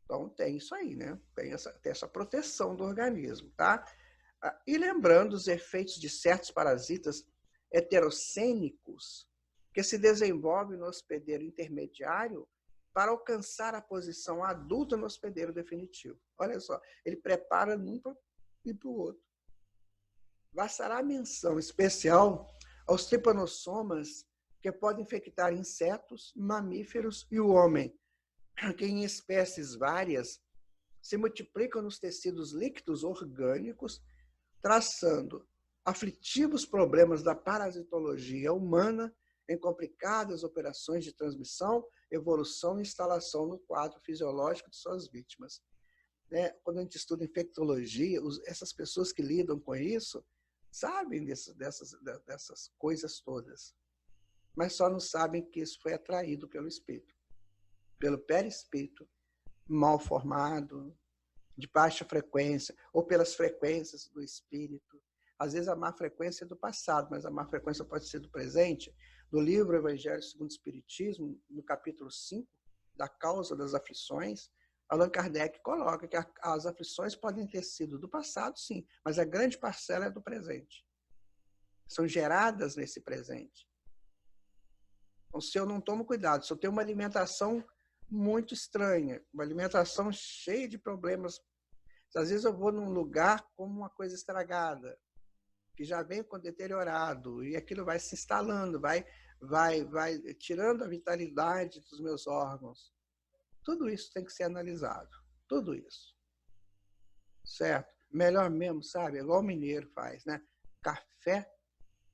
Então tem isso aí, né? Tem essa proteção do organismo, tá? E lembrando os efeitos de certos parasitas heterocênicos que se desenvolvem no hospedeiro intermediário para alcançar a posição adulta no hospedeiro definitivo. Olha só, ele prepara um para ir para o outro. Bastará menção especial aos tripanossomas que podem infectar insetos, mamíferos e o homem, que em espécies várias se multiplicam nos tecidos líquidos orgânicos, traçando aflitivos problemas da parasitologia humana em complicadas operações de transmissão, evolução e instalação no quadro fisiológico de suas vítimas. Quando a gente estuda infectologia, essas pessoas que lidam com isso sabem dessas coisas todas, mas só não sabem que isso foi atraído pelo espírito, pelo perispírito mal formado, de baixa frequência, ou pelas frequências do espírito. Às vezes a má frequência é do passado, mas a má frequência pode ser do presente. No livro Evangelho segundo o Espiritismo, no capítulo 5, da causa das aflições, Allan Kardec coloca que as aflições podem ter sido do passado, sim, mas a grande parcela é do presente. São geradas nesse presente. Então, se eu não tomo cuidado, se eu tenho uma alimentação muito estranha, uma alimentação cheia de problemas. Às vezes eu vou num lugar como uma coisa estragada, que já vem com deteriorado, e aquilo vai se instalando, vai tirando a vitalidade dos meus órgãos. Tudo isso tem que ser analisado. Tudo isso. Certo? Melhor mesmo, sabe? Igual o mineiro faz, né? Café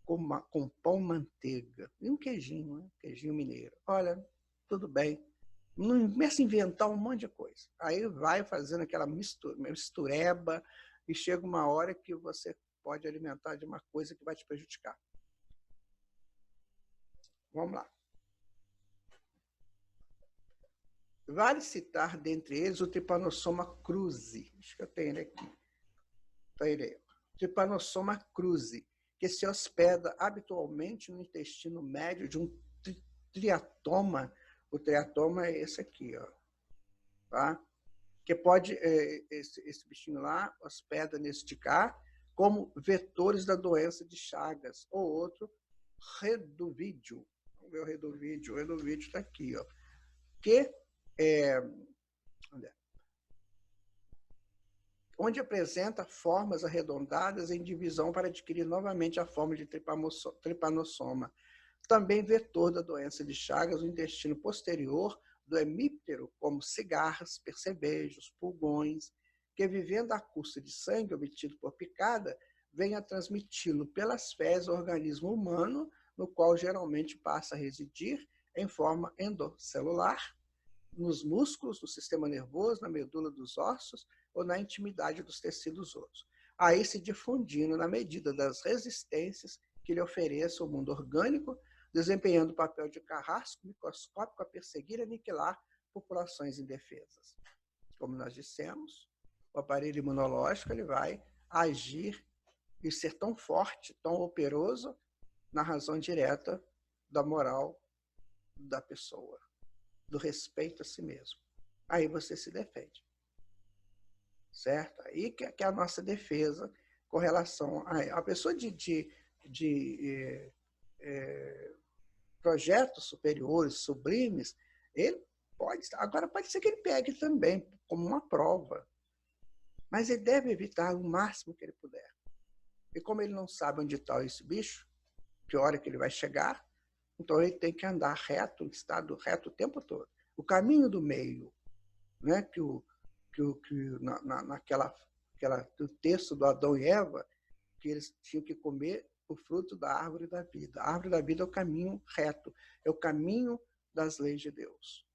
com pão, manteiga. E um queijinho, né? Queijinho mineiro. Olha, tudo bem. Não começa a inventar um monte de coisa. Aí vai fazendo aquela mistureba e chega uma hora que você pode alimentar de uma coisa que vai te prejudicar. Vamos lá. Vale citar, dentre eles, o Trypanosoma cruzi. Acho que eu tenho ele aqui. Está ele aí. Trypanosoma cruzi, que se hospeda habitualmente no intestino médio de um triatoma. O triatoma é esse aqui, ó, tá? Que pode, esse bichinho lá, hospeda neste cá, como vetores da doença de Chagas, ou outro, redovídeo. Vamos ver o redovídeo. O redovídeo está aqui, ó. Que onde apresenta formas arredondadas em divisão para adquirir novamente a forma de tripanossoma. Também vetor da doença de Chagas no intestino posterior do hemíptero, como cigarras, percevejos, pulgões, que vivendo à custa de sangue obtido por picada, vem a transmiti-lo pelas fezes ao organismo humano, no qual geralmente passa a residir em forma endocelular, nos músculos do sistema nervoso, na medula dos ossos ou na intimidade dos tecidos ossos, aí se difundindo na medida das resistências que lhe ofereça o mundo orgânico, desempenhando o papel de carrasco microscópico a perseguir e aniquilar populações indefesas. Como nós dissemos, o aparelho imunológico ele vai agir e ser tão forte, tão operoso, na razão direta da moral da pessoa, do respeito a si mesmo. Aí você se defende. Certo? Aí que é a nossa defesa com relação a pessoa de projetos superiores, sublimes, ele Agora, pode ser que ele pegue também, como uma prova. Mas ele deve evitar o máximo que ele puder. E como ele não sabe onde está esse bicho, que hora que ele vai chegar, então ele tem que andar reto, em estado reto o tempo todo. O caminho do meio, né? No texto do Adão e Eva, que eles tinham que comer o fruto da árvore da vida. A árvore da vida é o caminho reto, é o caminho das leis de Deus.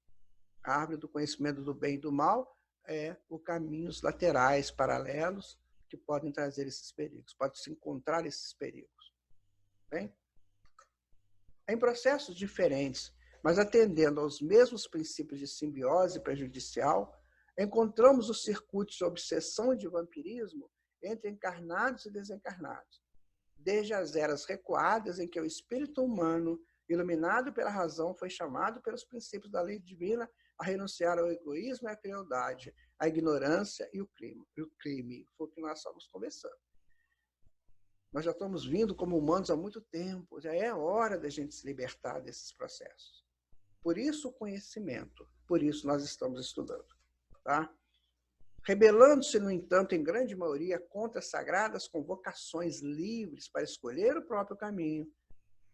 A árvore do conhecimento do bem e do mal é os caminhos laterais, paralelos, que podem trazer esses perigos, pode se encontrar esses perigos. Bem? Em processos diferentes, mas atendendo aos mesmos princípios de simbiose prejudicial, encontramos os circuitos de obsessão e de vampirismo entre encarnados e desencarnados, desde as eras recuadas em que o espírito humano, iluminado pela razão, foi chamado pelos princípios da lei divina a renunciar ao egoísmo e à crueldade, à ignorância e o crime. Foi o que nós estamos conversando. Nós já estamos vindo como humanos há muito tempo, já é hora da gente se libertar desses processos. Por isso o conhecimento, por isso nós estamos estudando. Tá? Rebelando-se, no entanto, em grande maioria, contra as sagradas convocações livres para escolher o próprio caminho,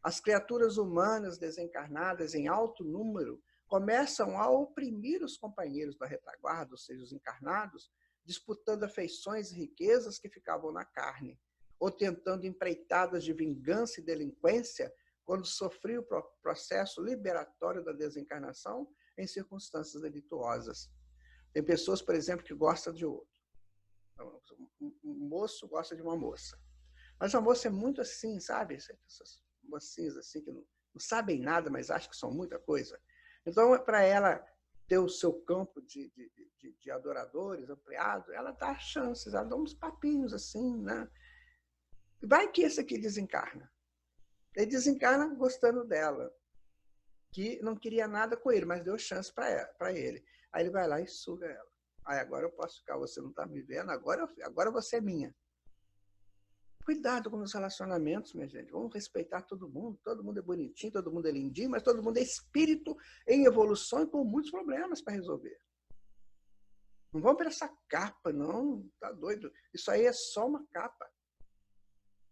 as criaturas humanas desencarnadas em alto número começam a oprimir os companheiros da retaguarda, ou seja, os encarnados, disputando afeições e riquezas que ficavam na carne, ou tentando empreitadas de vingança e delinquência quando sofriam o processo liberatório da desencarnação em circunstâncias delituosas. Tem pessoas, por exemplo, que gostam de outro. Um moço gosta de uma moça. Mas a moça é muito assim, sabe? Essas mocinhas assim que não sabem nada, mas acham que são muita coisa. Então, para ela ter o seu campo de adoradores ampliado, ela dá chances, ela dá uns papinhos assim, né? Vai que esse aqui desencarna. Ele desencarna gostando dela, que não queria nada com ele, mas deu chance para ele. Aí ele vai lá e suga ela. Aí agora eu posso ficar, você não está me vendo, agora você é minha. Cuidado com os relacionamentos, minha gente. Vamos respeitar todo mundo é bonitinho, todo mundo é lindinho, mas todo mundo é espírito em evolução e com muitos problemas para resolver. Não vamos para essa capa, não, tá doido. Isso aí é só uma capa.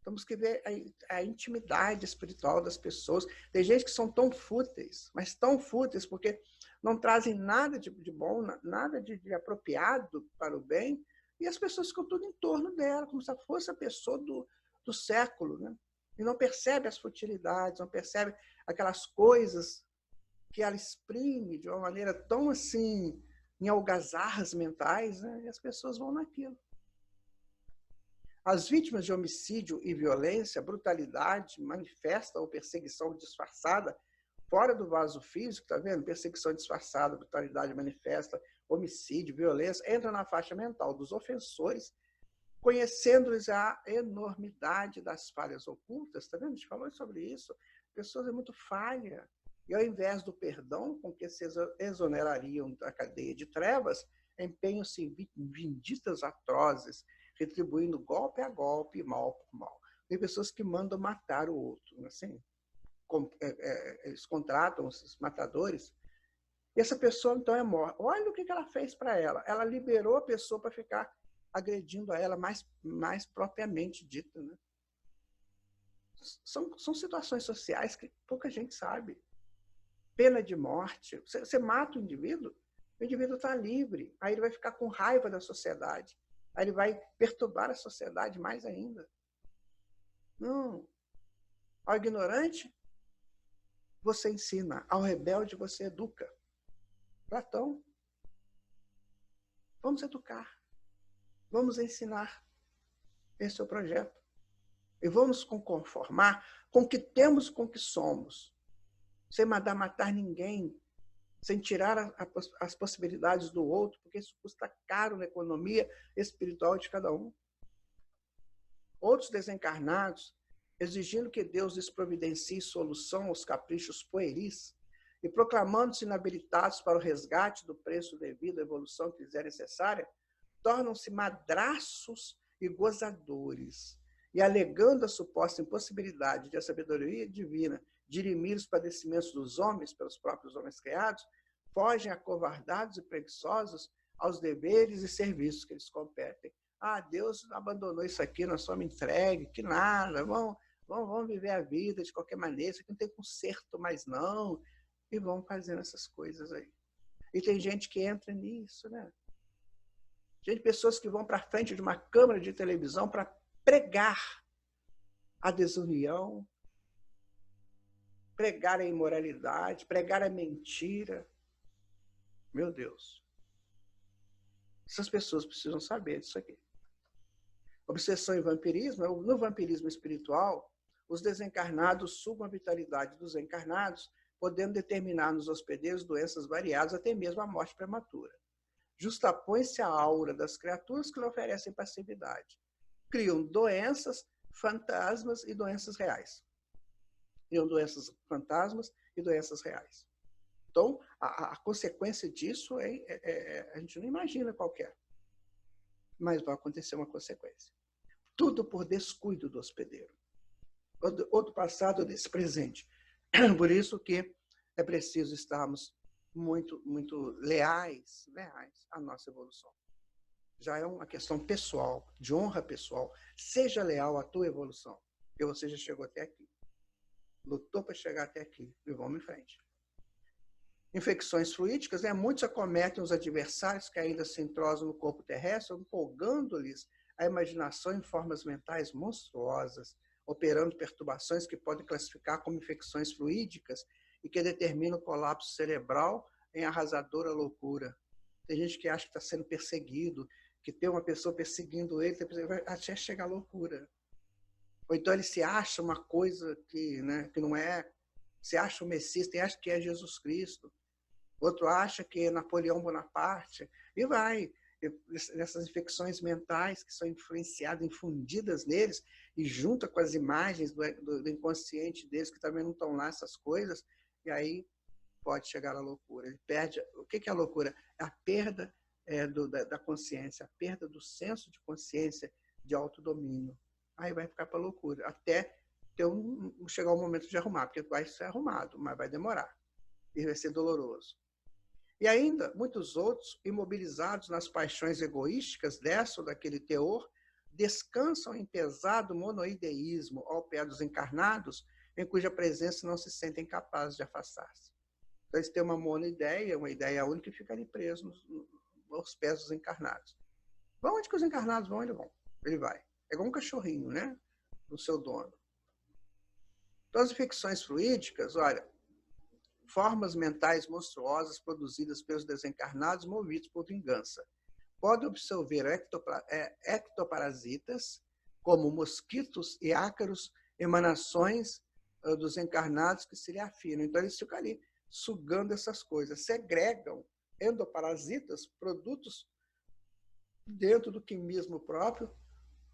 Temos que ver a intimidade espiritual das pessoas. Tem gente que são tão fúteis, mas tão fúteis porque não trazem nada de bom, nada de apropriado para o bem, e as pessoas ficam tudo em torno dela, como se fosse a pessoa do século, né? E não percebe as futilidades, não percebe aquelas coisas que ela exprime de uma maneira tão assim, em algazarras mentais, né? E as pessoas vão naquilo. As vítimas de homicídio e violência, brutalidade manifesta ou perseguição disfarçada, fora do vaso físico, tá vendo? Perseguição disfarçada, brutalidade manifesta, homicídio, violência, entra na faixa mental dos ofensores, conhecendo-lhes a enormidade das falhas ocultas, tá vendo? A gente falou sobre isso. A pessoa é muito falha. E ao invés do perdão com que se exonerariam da cadeia de trevas, empenham-se em vinditas atrozes, retribuindo golpe a golpe, mal por mal. Tem pessoas que mandam matar o outro, assim. Eles contratam esses matadores, e essa pessoa então é morta. Olha o que ela fez para ela. Ela liberou a pessoa para ficar agredindo a ela mais propriamente dita, né? São situações sociais que pouca gente sabe. Pena de morte. Você mata o indivíduo está livre. Aí ele vai ficar com raiva da sociedade. Aí ele vai perturbar a sociedade mais ainda. Não. Ao ignorante, você ensina. Ao rebelde, você educa. Platão. Vamos educar. Vamos ensinar. Esse é o projeto. E vamos conformar com o que temos, com o que somos. Sem mandar matar ninguém. Sem tirar as possibilidades do outro, porque isso custa caro na economia espiritual de cada um. Outros desencarnados, exigindo que Deus lhes providencie solução aos caprichos pueris e proclamando-se inabilitados para o resgate do preço devido à evolução que lhes é necessária, tornam-se madraços e gozadores, e alegando a suposta impossibilidade de a sabedoria divina dirimir os padecimentos dos homens pelos próprios homens criados, fogem acovardados e preguiçosos aos deveres e serviços que lhes competem. Ah, Deus abandonou isso aqui, nós somos entregues, que nada, vamos viver a vida de qualquer maneira, isso aqui não tem conserto mais não, e vão fazendo essas coisas aí. E tem gente que entra nisso, né? Gente, pessoas que vão para frente de uma câmera de televisão para pregar a desunião, pregar a imoralidade, pregar a mentira. Meu Deus. Essas pessoas precisam saber disso aqui. Obsessão e vampirismo. No vampirismo espiritual, os desencarnados sugam a vitalidade dos encarnados, podendo determinar nos hospedeiros doenças variadas, até mesmo a morte prematura. Justapõe-se a aura das criaturas que lhe oferecem passividade. Criam doenças, fantasmas e doenças reais. Criam doenças fantasmas e doenças reais. Então, a consequência disso a gente não imagina qualquer. Mas vai acontecer uma consequência. Tudo por descuido do hospedeiro. Ou do passado ou desse presente. Por isso que é preciso estarmos muito, muito leais à nossa evolução. Já é uma questão pessoal, de honra pessoal. Seja leal à tua evolução. Porque você já chegou até aqui. Lutou para chegar até aqui. E vamos em frente. Infecções fluídicas, muitos acometem os adversários que ainda se entrosam no corpo terrestre, empolgando-lhes a imaginação em formas mentais monstruosas, operando perturbações que podem classificar como infecções fluídicas e que determinam o colapso cerebral em arrasadora loucura. Tem gente que acha que está sendo perseguido, que tem uma pessoa perseguindo ele, até chegar à loucura. Ou então ele se acha uma coisa que não é, se acha o Messias, tem acha que é Jesus Cristo. Outro acha que é Napoleão Bonaparte, e vai. Nessas infecções mentais que são influenciadas, infundidas neles, e junta com as imagens do inconsciente deles, que também não estão lá, essas coisas, e aí pode chegar à loucura. Ele perde. O que é a loucura? É a perda da consciência, a perda do senso de consciência, de autodomínio. Aí vai ficar para a loucura, até chegar o momento de arrumar, porque vai ser arrumado, mas vai demorar, e vai ser doloroso. E ainda, muitos outros, imobilizados nas paixões egoísticas dessa ou daquele teor, descansam em pesado monoideísmo ao pé dos encarnados, em cuja presença não se sentem capazes de afastar-se. Então, eles têm uma monoideia, uma ideia única, e ficam ali presos aos pés dos encarnados. Vão onde que os encarnados vão, ele vai. É igual um cachorrinho, né? Do seu dono. Então, as infecções fluídicas, olha, formas mentais monstruosas produzidas pelos desencarnados movidos por vingança. Podem absorver ectoparasitas, como mosquitos e ácaros, emanações dos encarnados que se lhe afinam. Então, eles ficam ali sugando essas coisas, segregam endoparasitas, produtos dentro do quimismo próprio,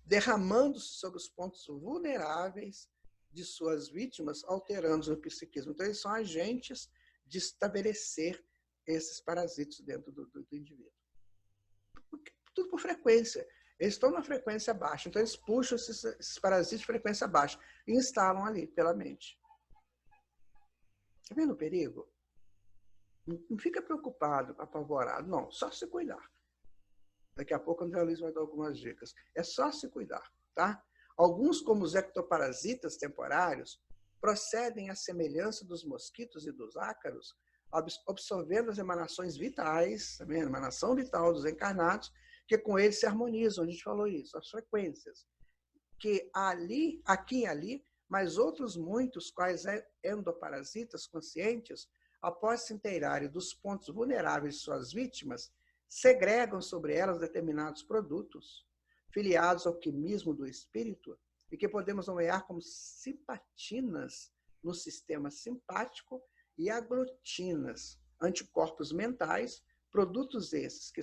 derramando-se sobre os pontos vulneráveis de suas vítimas, alterando o psiquismo. Então, eles são agentes de estabelecer esses parasitas dentro do indivíduo. Tudo por frequência. Eles estão na frequência baixa, então eles puxam esses parasitas de frequência baixa e instalam ali pela mente. Está vendo o perigo? Não fica preocupado, apavorado. Não, só se cuidar. Daqui a pouco o André Luiz vai dar algumas dicas. É só se cuidar, tá? Alguns, como os ectoparasitas temporários, procedem à semelhança dos mosquitos e dos ácaros, absorvendo as emanações vitais, tá vendo? Emanação vital dos encarnados, que com eles se harmonizam, a gente falou isso, as frequências. Que aqui e ali, mas outros muitos, quais endoparasitas conscientes, após se inteirarem dos pontos vulneráveis de suas vítimas, segregam sobre elas determinados produtos, filiados ao quimismo do espírito, e que podemos nomear como simpatinas no sistema simpático e aglutinas, anticorpos mentais, produtos esses que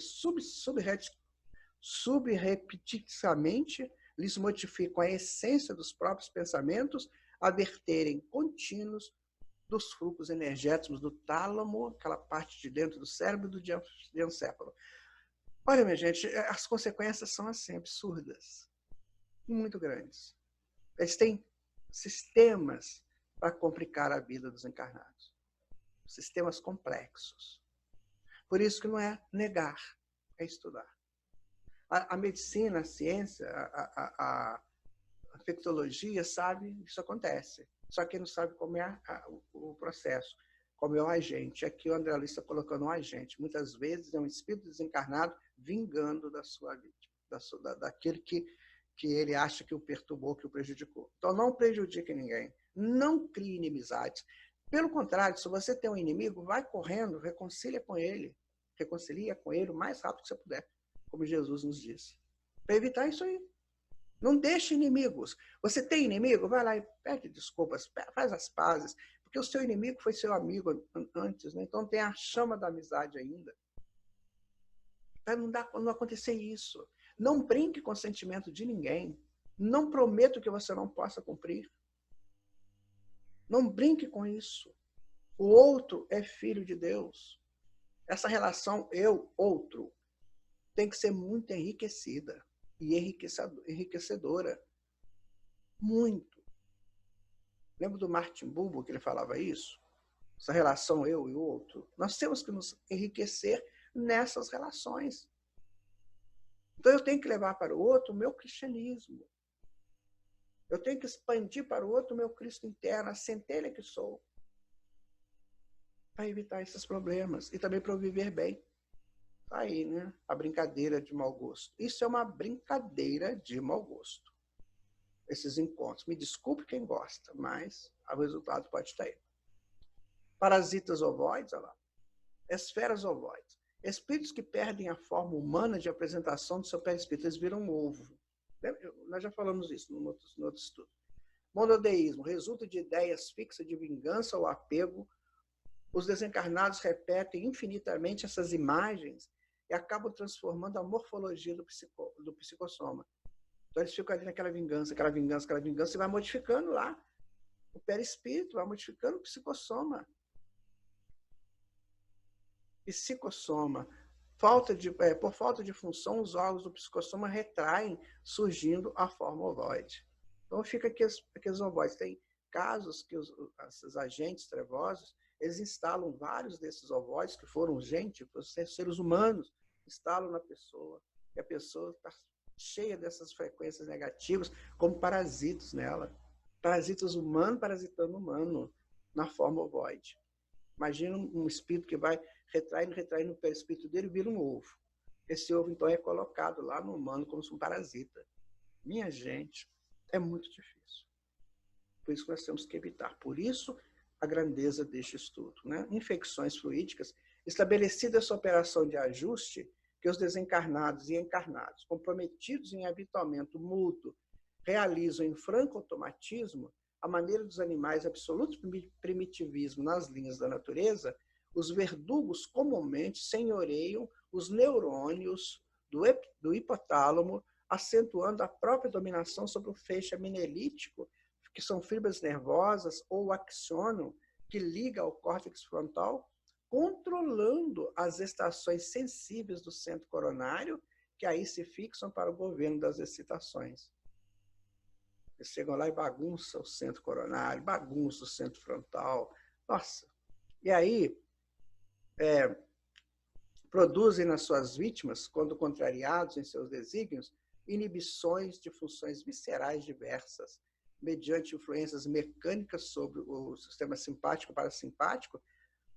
subrepticiamente lhes modificam a essência dos próprios pensamentos, a verterem contínuos dos fluxos energéticos do tálamo, aquela parte de dentro do cérebro, do diencéfalo. Olha, minha gente, as consequências são assim, absurdas, muito grandes. Eles têm sistemas para complicar a vida dos encarnados. Sistemas complexos. Por isso que não é negar, é estudar. A medicina, a ciência, a infectologia sabe que isso acontece. Só que não sabe como é o processo, como é o agente. Aqui o André Luiz está colocando um agente. Muitas vezes é um espírito desencarnado vingando da sua vítima, daquele que ele acha que o perturbou, que o prejudicou. Então não prejudique ninguém. Não crie inimizades. Pelo contrário, se você tem um inimigo, vai correndo, reconcilia com ele o mais rápido que você puder, como Jesus nos disse. Para evitar isso aí. Não deixe inimigos. Você tem inimigo? Vai lá e pede desculpas, faz as pazes, porque o seu inimigo foi seu amigo antes, né? Então tem a chama da amizade ainda. Para não acontecer isso. Não brinque com o sentimento de ninguém. Não prometo que você não possa cumprir. Não brinque com isso. O outro é filho de Deus. Essa relação eu-outro tem que ser muito enriquecida e enriquecedora. Muito. Lembra do Martin Buber que ele falava isso? Essa relação eu e o outro. Nós temos que nos enriquecer nessas relações. Então eu tenho que levar para o outro o meu cristianismo. Eu tenho que expandir para o outro o meu Cristo interno, a centelha que sou. Para evitar esses problemas. E também para eu viver bem. Tá aí, né? A brincadeira de mau gosto. Isso é uma brincadeira de mau gosto. Esses encontros. Me desculpe quem gosta, mas o resultado pode estar aí. Parasitas ovoides, olha lá. Esferas ovoides. Espíritos que perdem a forma humana de apresentação do seu perispírito. Eles viram um ovo. Nós já falamos isso no outro estudo. Monodeísmo. Resulta de ideias fixas de vingança ou apego. Os desencarnados repetem infinitamente essas imagens e acabam transformando a morfologia do psicossoma. Então eles ficam ali naquela vingança, e vai modificando lá o perispírito, vai modificando o psicossoma. Psicossoma. Por falta de função, os órgãos do psicossoma retraem, surgindo a forma ovoide. Então fica aqueles ovoides. Tem casos que esses agentes trevosos, eles instalam vários desses ovoides, que foram seres humanos, instalam na pessoa, e a pessoa está cheia dessas frequências negativas, como parasitos nela. Parasitas humanos parasitando humano, na forma ovoide. Imagina um espírito que vai retraindo o perispírito dele e vira um ovo. Esse ovo, então, é colocado lá no humano como se um parasita. Minha gente, é muito difícil. Por isso que nós temos que evitar. Por isso, a grandeza deste estudo. Né? Infecções fluídicas. Estabelecida essa operação de ajuste, que os desencarnados e encarnados, comprometidos em habituamento mútuo, realizam em franco automatismo, a maneira dos animais absoluto primitivismo nas linhas da natureza, os verdugos comumente senhoreiam os neurônios do hipotálamo, acentuando a própria dominação sobre o feixe aminelítico, que são fibras nervosas, ou o axônio, que liga ao córtex frontal, controlando as estações sensíveis do centro coronário, que aí se fixam para o governo das excitações. Eles chegam lá e bagunçam o centro coronário, bagunçam o centro frontal. Nossa! E aí, produzem nas suas vítimas, quando contrariados em seus desígnios, inibições de funções viscerais diversas, mediante influências mecânicas sobre o sistema simpático e parasimpático.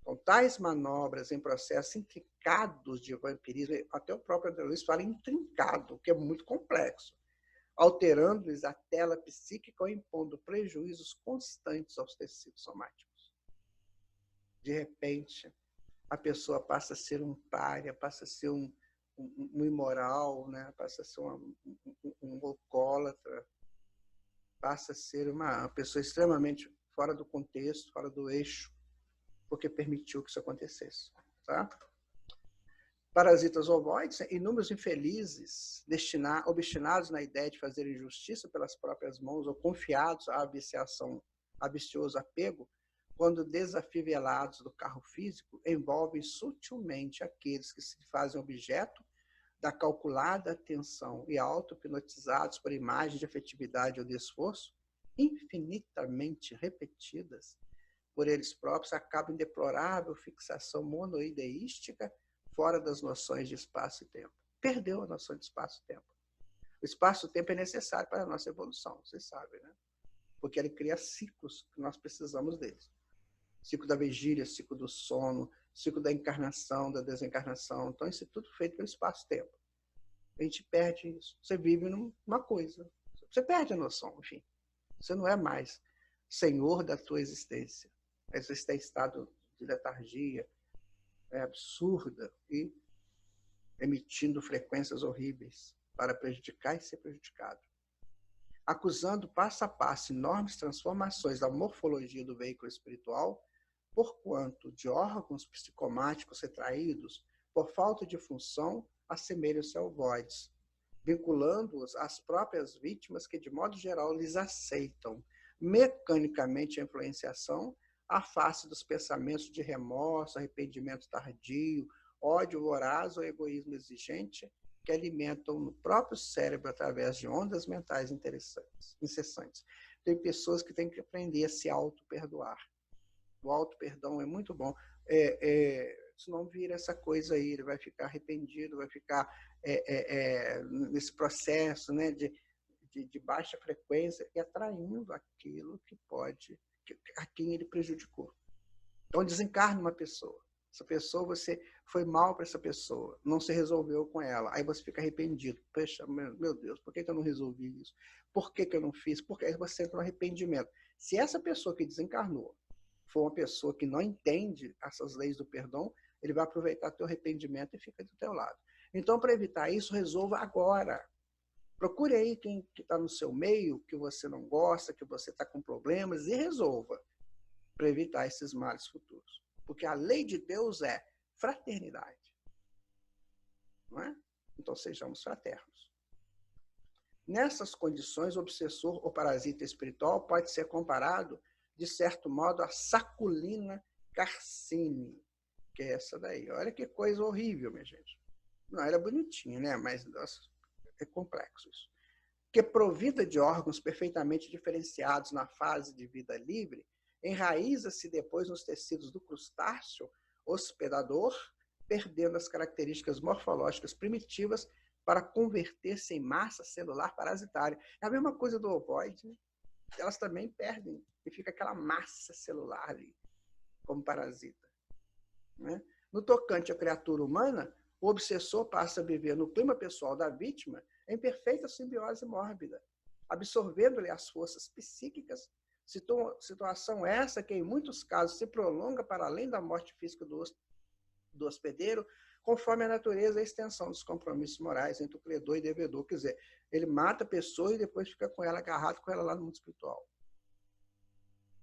Com tais manobras em processos intricados de vampirismo, até o próprio André Luiz fala intrincado, que é muito complexo, alterando-lhes a tela psíquica ou impondo prejuízos constantes aos tecidos somáticos. De repente, a pessoa passa a ser um pária, passa a ser um imoral, né? Passa a ser um alcoólatra, passa a ser uma pessoa extremamente fora do contexto, fora do eixo, porque permitiu que isso acontecesse. Tá? Parasitas ovoides, inúmeros infelizes, obstinados na ideia de fazer injustiça pelas próprias mãos ou confiados à ambicioso apego, quando desafivelados do carro físico, envolvem sutilmente aqueles que se fazem objeto da calculada atenção e auto-hipnotizados por imagens de afetividade ou de esforço, infinitamente repetidas por eles próprios, acabam em deplorável fixação monoideística, fora das noções de espaço e tempo. Perdeu a noção de espaço e tempo. O espaço-tempo é necessário para a nossa evolução, vocês sabem, né? Porque ele cria ciclos que nós precisamos deles. Ciclo da vigília, ciclo do sono, ciclo da encarnação, da desencarnação. Então, isso é tudo feito pelo espaço-tempo. A gente perde isso. Você vive numa coisa. Você perde a noção, enfim. Você não é mais senhor da tua existência. Você está em estado de letargia, absurda e emitindo frequências horríveis para prejudicar e ser prejudicado. Acusando passo a passo enormes transformações da morfologia do veículo espiritual, porquanto de órgãos psicomáticos retraídos, por falta de função, assemelham-se ao ovoides, vinculando-os às próprias vítimas que, de modo geral, lhes aceitam mecanicamente a influenciação, à face dos pensamentos de remorso, arrependimento tardio, ódio voraz ou egoísmo exigente, que alimentam no próprio cérebro através de ondas mentais incessantes. Tem pessoas que têm que aprender a se auto-perdoar. O auto-perdão é muito bom. Senão vira essa coisa aí, ele vai ficar arrependido, vai ficar nesse processo, né, de baixa frequência e atraindo aquilo que pode, a quem ele prejudicou. Então desencarna uma pessoa. Essa pessoa, você foi mal para essa pessoa, não se resolveu com ela, aí você fica arrependido. Poxa, meu Deus, por que eu não resolvi isso? Por que eu não fiz? Porque aí você entra no arrependimento. Se essa pessoa que desencarnou for uma pessoa que não entende essas leis do perdão, ele vai aproveitar teu arrependimento e fica do teu lado. Então, para evitar isso, resolva agora. Procure aí quem está no seu meio, que você não gosta, que você está com problemas, e resolva, para evitar esses males futuros. Porque a lei de Deus é fraternidade. Não é? Então, sejamos fraternos. Nessas condições, o obsessor ou parasita espiritual pode ser comparado, de certo modo, a Saculina Carcini, que é essa daí. Olha que coisa horrível, minha gente. Não, ela é bonitinha, né? Mas nossa, é complexo isso. Que, provida de órgãos perfeitamente diferenciados na fase de vida livre, enraiza-se depois nos tecidos do crustáceo hospedador, perdendo as características morfológicas primitivas para converter-se em massa celular parasitária. É a mesma coisa do ovoide, né? Elas também perdem e fica aquela massa celular ali, como parasita. Né? No tocante à criatura humana, o obsessor passa a viver no clima pessoal da vítima em perfeita simbiose mórbida, absorvendo-lhe as forças psíquicas, situação essa que, em muitos casos, se prolonga para além da morte física do hospedeiro, conforme a natureza e a extensão dos compromissos morais entre o credor e o devedor. Quer dizer, ele mata a pessoa e depois fica com ela, agarrado com ela lá no mundo espiritual.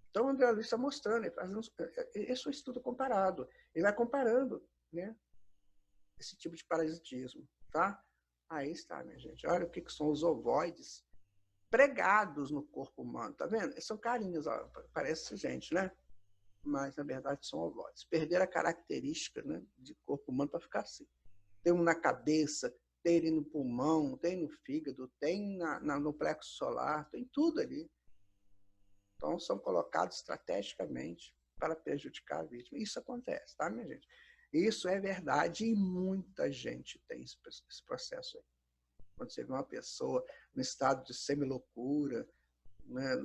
Então, o André Luiz está mostrando, esse é um estudo comparado. Ele vai comparando, né, esse tipo de parasitismo. Tá? Aí está, minha gente. Olha o que são os ovoides pregados no corpo humano. Tá vendo? Eles são carinhos, ó, parece gente, né? Mas, na verdade, são ovoides. Perderam a característica, né, de corpo humano para ficar assim. Tem um na cabeça, tem ele no pulmão, tem no fígado, tem no plexo solar, tem tudo ali. Então, são colocados estrategicamente para prejudicar a vítima. Isso acontece, tá, minha gente? Isso é verdade e muita gente tem esse processo aí. Quando você vê uma pessoa no estado de semi-loucura, né,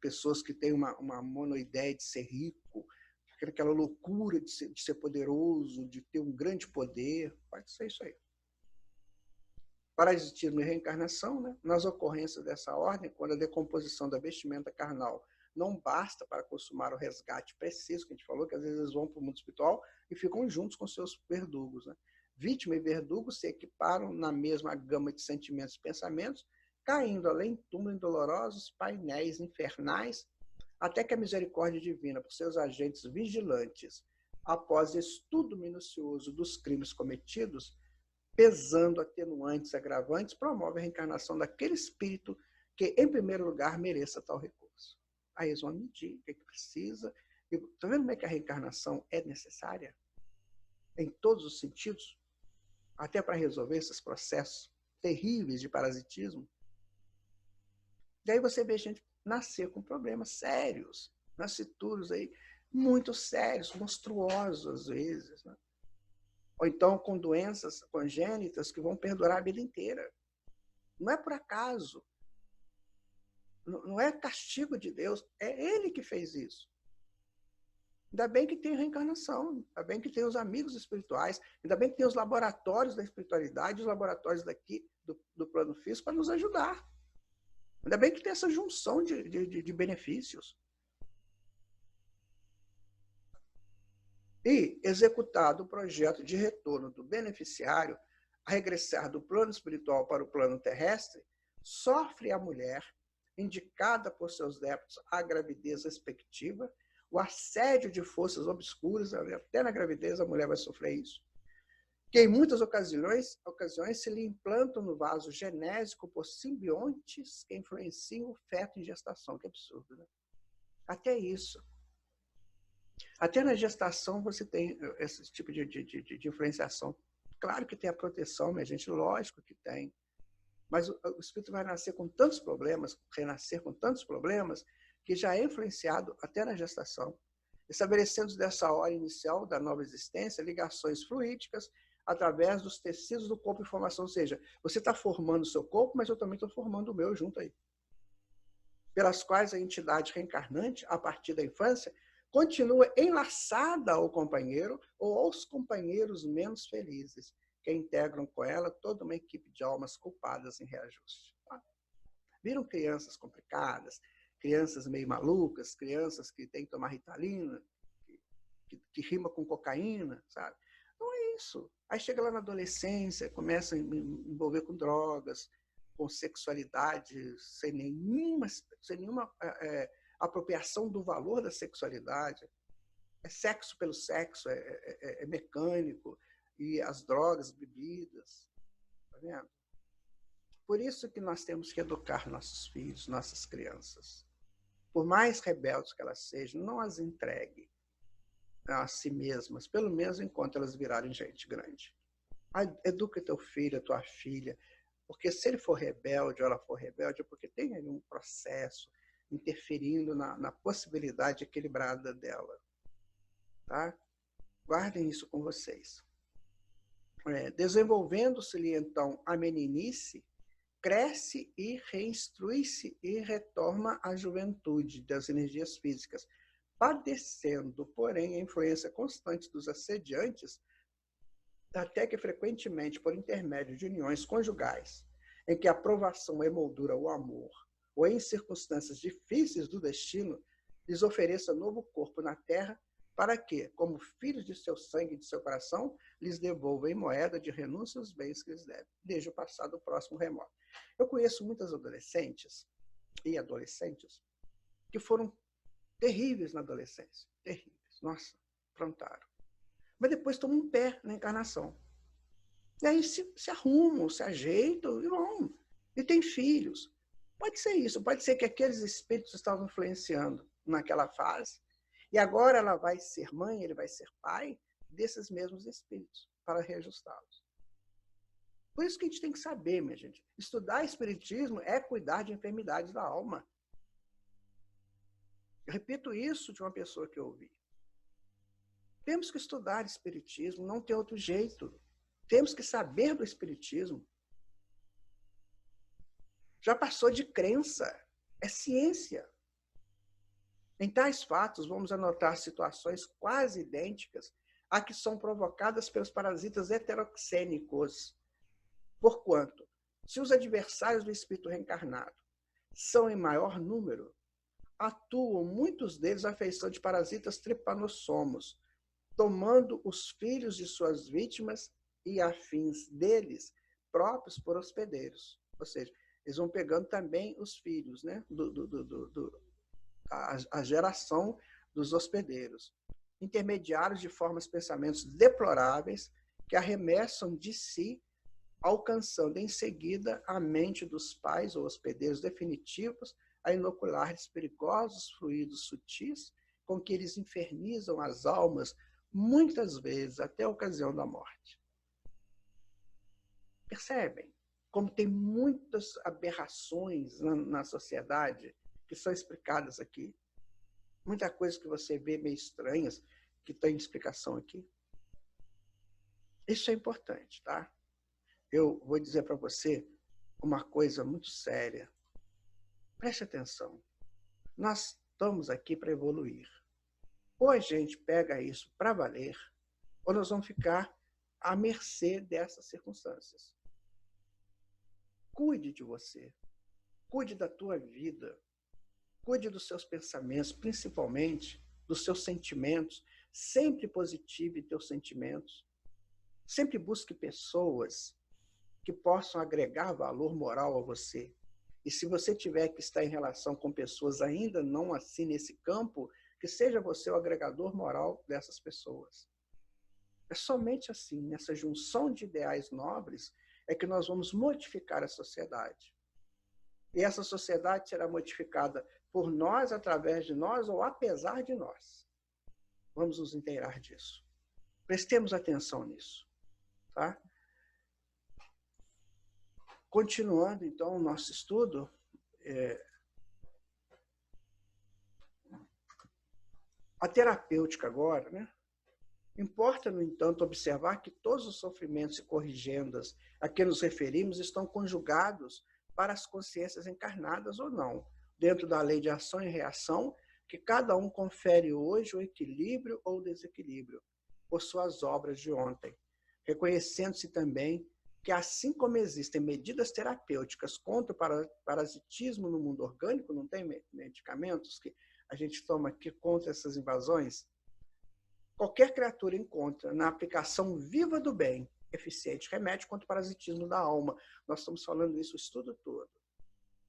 pessoas que têm uma monoideia de ser rico, aquela loucura de ser poderoso, de ter um grande poder, pode ser isso aí. Parasitismo e reencarnação, né? Nas ocorrências dessa ordem, quando a decomposição da vestimenta carnal não basta para consumar o resgate preciso, que a gente falou, que às vezes eles vão para o mundo espiritual e ficam juntos com seus verdugos. Né? Vítima e verdugo se equiparam na mesma gama de sentimentos e pensamentos, caindo além túmulo em dolorosos painéis infernais, até que a misericórdia divina, por seus agentes vigilantes, após estudo minucioso dos crimes cometidos, pesando atenuantes e agravantes, promove a reencarnação daquele espírito que, em primeiro lugar, mereça tal recurso. Aí eles vão medir o que precisa. Está vendo como é que a reencarnação é necessária? Em todos os sentidos? Até para resolver esses processos terríveis de parasitismo. Daí você vê gente nascer com problemas sérios, nascituros aí, muito sérios, monstruosos às vezes. Né? ou então com doenças congênitas que vão perdurar a vida inteira. Não é por acaso, não é castigo de Deus, é Ele que fez isso. Ainda bem que tem reencarnação, ainda bem que tem os amigos espirituais, ainda bem que tem os laboratórios da espiritualidade, os laboratórios daqui do plano físico para nos ajudar. Ainda bem que tem essa junção de benefícios. E, executado o projeto de retorno do beneficiário a regressar do plano espiritual para o plano terrestre, sofre a mulher, indicada por seus débitos a gravidez respectiva, o assédio de forças obscuras, até na gravidez a mulher vai sofrer isso, que em muitas ocasiões se lhe implantam no vaso genésico por simbiontes que influenciam o feto em gestação. Que absurdo, né? Até isso. Até na gestação você tem esse tipo de influenciação. Claro que tem a proteção, minha gente, lógico que tem. Mas o espírito vai nascer com tantos problemas, renascer com tantos problemas, que já é influenciado até na gestação, estabelecendo dessa hora inicial da nova existência ligações fluídicas através dos tecidos do corpo em formação. Ou seja, você está formando o seu corpo, mas eu também estou formando o meu junto aí. Pelas quais a entidade reencarnante, a partir da infância, continua enlaçada ao companheiro ou aos companheiros menos felizes, que integram com ela toda uma equipe de almas culpadas em reajuste. Viram crianças complicadas, crianças meio malucas, crianças que têm que tomar Ritalina, que rima com cocaína, sabe? Não é isso. Aí chega lá na adolescência, começa a envolver com drogas, com sexualidade, sem nenhuma apropriação do valor da sexualidade. É sexo pelo sexo, é mecânico, e as drogas, bebidas. Tá vendo? Por isso que nós temos que educar nossos filhos, nossas crianças. Por mais rebeldes que elas sejam, não as entregue a si mesmas, pelo menos enquanto elas virarem gente grande. Educa teu filho, tua filha, porque se ele for rebelde ou ela for rebelde, é porque tem ali um processo interferindo na possibilidade equilibrada dela. Tá? Guardem isso com vocês. Desenvolvendo-se-lhe, então, a meninice, cresce e reinstrui-se e retorna à juventude das energias físicas, padecendo, porém, a influência constante dos assediantes, até que frequentemente, por intermédio de uniões conjugais, em que a provação emoldura o amor, ou em circunstâncias difíceis do destino, lhes ofereça novo corpo na terra, para que, como filhos de seu sangue e de seu coração, lhes devolva em moeda de renúncia os bens que lhes devem, desde o passado próximo remoto. Eu conheço muitas adolescentes e adolescentes que foram terríveis na adolescência. Terríveis. Nossa, plantaram. Mas depois tomam um pé na encarnação. E aí se arrumam, se ajeitam e vão. E tem filhos. Pode ser isso. Pode ser que aqueles espíritos estavam influenciando naquela fase. E agora ela vai ser mãe, ele vai ser pai desses mesmos espíritos, para reajustá-los. Por isso que a gente tem que saber, minha gente, estudar espiritismo é cuidar de enfermidades da alma. Eu repito isso de uma pessoa que eu ouvi. Temos que estudar espiritismo, não tem outro jeito. Temos que saber do espiritismo. Já passou de crença, é ciência. Em tais fatos, vamos anotar situações quase idênticas a que são provocadas pelos parasitas heteroxênicos. Porquanto, se os adversários do espírito reencarnado são em maior número, atuam muitos deles à feição de parasitas tripanossomos, tomando os filhos de suas vítimas e afins deles próprios por hospedeiros. Ou seja, eles vão pegando também os filhos, né, a geração dos hospedeiros, intermediários de formas de pensamentos deploráveis que arremessam de si, alcançando em seguida a mente dos pais ou hospedeiros definitivos a inocular-lhes perigosos fluidos sutis com que eles infernizam as almas, muitas vezes até a ocasião da morte. Percebem como tem muitas aberrações na sociedade que são explicadas aqui? Muita coisa que você vê meio estranhas que tem explicação aqui. Isso é importante, tá? Eu vou dizer para você uma coisa muito séria. Preste atenção. Nós estamos aqui para evoluir. Ou a gente pega isso para valer, ou nós vamos ficar à mercê dessas circunstâncias. Cuide de você. Cuide da tua vida. Cuide dos seus pensamentos, principalmente dos seus sentimentos. Sempre positive teus sentimentos. Sempre busque pessoas que possam agregar valor moral a você. E se você tiver que estar em relação com pessoas ainda não assim nesse campo, que seja você o agregador moral dessas pessoas. É somente assim, nessa junção de ideais nobres, é que nós vamos modificar a sociedade. E essa sociedade será modificada por nós, através de nós ou apesar de nós. Vamos nos inteirar disso. Prestemos atenção nisso. Tá? Continuando, então, o nosso estudo, a terapêutica agora, né? Importa, no entanto, observar que todos os sofrimentos e corrigendas a que nos referimos estão conjugados para as consciências encarnadas ou não, dentro da lei de ação e reação, que cada um confere hoje o equilíbrio ou o desequilíbrio, por suas obras de ontem, reconhecendo-se também que, assim como existem medidas terapêuticas contra o parasitismo no mundo orgânico, não tem medicamentos que a gente toma aqui contra essas invasões, qualquer criatura encontra na aplicação viva do bem eficiente remédio contra o parasitismo da alma. Nós estamos falando isso o estudo todo.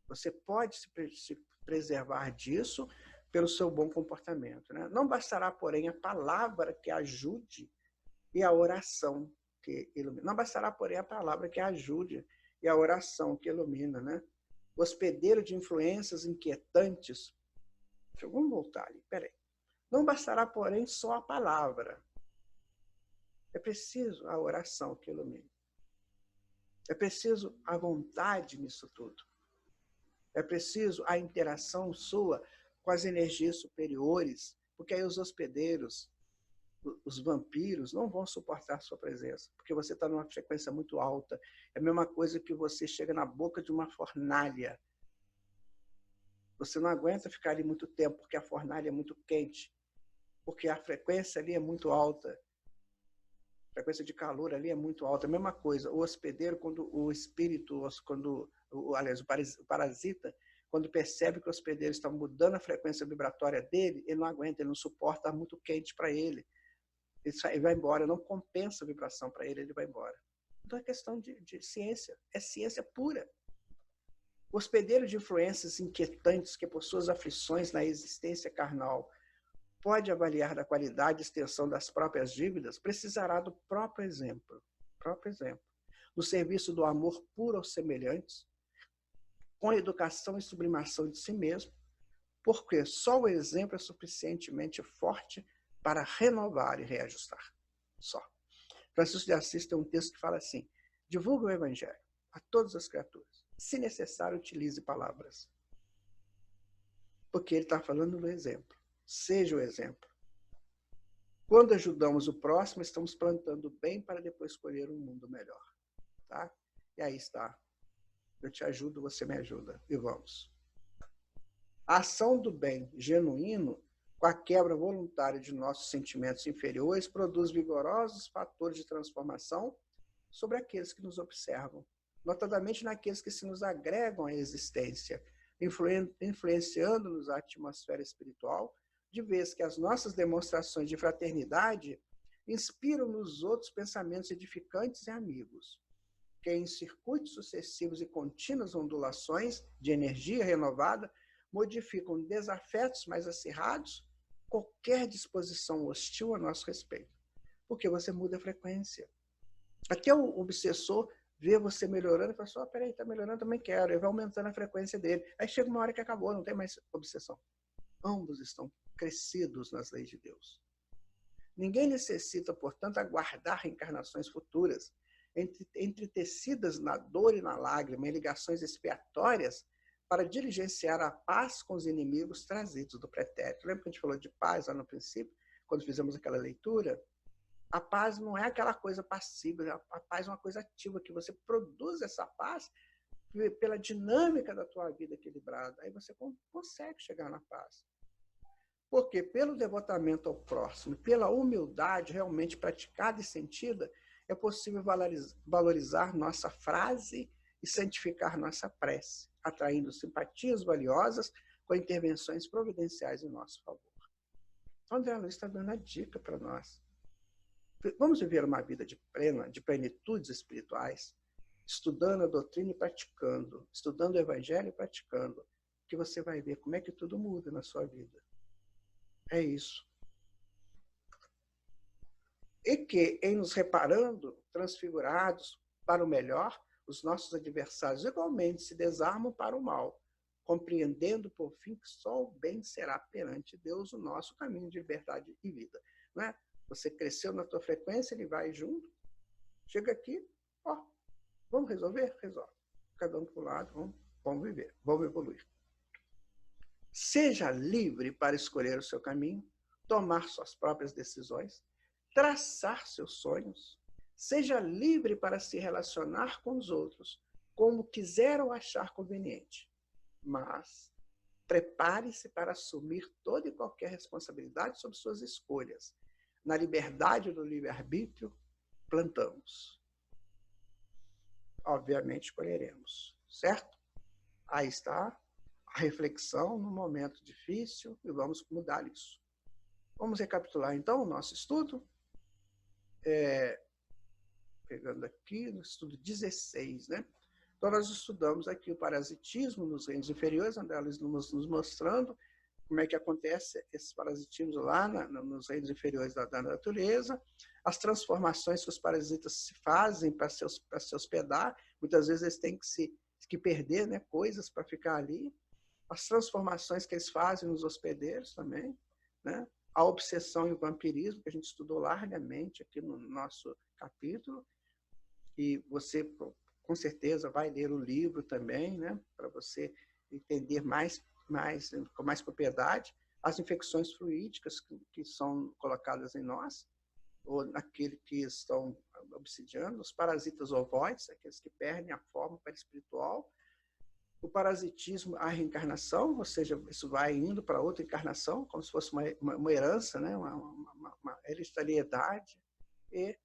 Você pode se preservar disso pelo seu bom comportamento. Né? Não bastará, porém, a palavra que ajude e a oração que ilumina. Não bastará, porém, a palavra que ajude e a oração que ilumina. Né? O hospedeiro de influências inquietantes. Vamos voltar ali, peraí. Não bastará, porém, só a palavra. É preciso a oração que ilumine. É preciso a vontade nisso tudo. É preciso a interação sua com as energias superiores, porque aí os hospedeiros, os vampiros, não vão suportar a sua presença, porque você está numa frequência muito alta. É a mesma coisa que você chega na boca de uma fornalha. Você não aguenta ficar ali muito tempo, porque a fornalha é muito quente, porque a frequência ali é muito alta. A frequência de calor ali é muito alta. A mesma coisa, o hospedeiro, quando o espírito, aliás, o parasita, quando percebe que o hospedeiro está mudando a frequência vibratória dele, ele não aguenta, ele não suporta, está muito quente para ele. Ele vai embora, não compensa a vibração para ele, ele vai embora. Então é questão de ciência, é ciência pura. O hospedeiro de influências inquietantes que, por suas aflições na existência carnal, pode avaliar da qualidade e extensão das próprias dívidas, precisará do próprio exemplo. No serviço do amor puro aos semelhantes, com a educação e sublimação de si mesmo, porque só o exemplo é suficientemente forte para renovar e reajustar. Só. Francisco de Assis tem um texto que fala assim: divulgue o evangelho a todas as criaturas. Se necessário, utilize palavras. Porque ele está falando do exemplo. Seja o exemplo. Quando ajudamos o próximo, estamos plantando o bem para depois colher um mundo melhor. Tá? E aí está. Eu te ajudo, você me ajuda. E vamos. A ação do bem genuíno, com a quebra voluntária de nossos sentimentos inferiores, produz vigorosos fatores de transformação sobre aqueles que nos observam, notadamente naqueles que se nos agregam à existência, influenciando-nos a atmosfera espiritual, de vez que as nossas demonstrações de fraternidade inspiram nos outros pensamentos edificantes e amigos, que em circuitos sucessivos e contínuas ondulações de energia renovada modificam desafetos mais acirrados qualquer disposição hostil a nosso respeito, porque você muda a frequência. Até o obsessor vê você melhorando e fala assim, peraí, está melhorando, também quero. Ele vai aumentando a frequência dele. Aí chega uma hora que acabou, não tem mais obsessão. Ambos estão crescidos nas leis de Deus. Ninguém necessita, portanto, aguardar reencarnações futuras, entretecidas na dor e na lágrima, em ligações expiatórias, para diligenciar a paz com os inimigos trazidos do pretérito. Lembra que a gente falou de paz lá no princípio, quando fizemos aquela leitura? A paz não é aquela coisa passiva, a paz é uma coisa ativa, que você produz essa paz pela dinâmica da tua vida equilibrada. Aí você consegue chegar na paz. Porque pelo devotamento ao próximo, pela humildade realmente praticada e sentida, é possível valorizar nossa frase e santificar nossa prece, atraindo simpatias valiosas com intervenções providenciais em nosso favor. Então, André Luiz está dando a dica para nós. Vamos viver uma vida de plenitudes espirituais, estudando a doutrina e praticando, estudando o evangelho e praticando, que você vai ver como é que tudo muda na sua vida. É isso. E que, em nos reparando, transfigurados para o melhor, os nossos adversários igualmente se desarmam para o mal, compreendendo, por fim, que só o bem será perante Deus o nosso caminho de liberdade e vida. Não é? Você cresceu na tua frequência, ele vai junto, chega aqui, ó, vamos resolver? Resolve. Cada um para o lado, vamos viver, vamos evoluir. Seja livre para escolher o seu caminho, tomar suas próprias decisões, traçar seus sonhos. Seja livre para se relacionar com os outros, como quiser ou achar conveniente. Mas prepare-se para assumir toda e qualquer responsabilidade sobre suas escolhas. Na liberdade do livre-arbítrio, plantamos. Obviamente escolheremos, certo? Aí está a reflexão no momento difícil e vamos mudar isso. Vamos recapitular então o nosso estudo. Pegando aqui no estudo 16, né? Então nós estudamos aqui o parasitismo nos reinos inferiores, André Luiz nos mostrando como é que acontece esses parasitismos lá nos reinos inferiores da natureza, as transformações que os parasitas se fazem para se hospedar, muitas vezes eles têm que perder, né, coisas para ficar ali, as transformações que eles fazem nos hospedeiros também, né? A obsessão e o vampirismo, que a gente estudou largamente aqui no nosso capítulo, e você, com certeza, vai ler o livro também, né? Para você entender com mais propriedade, as infecções fluídicas que são colocadas em nós, ou naquele que estão obsidiando, os parasitas ovoides, aqueles que perdem a forma perispiritual, o parasitismo, a reencarnação, ou seja, isso vai indo para outra encarnação, como se fosse uma herança, né? uma hereditariedade, e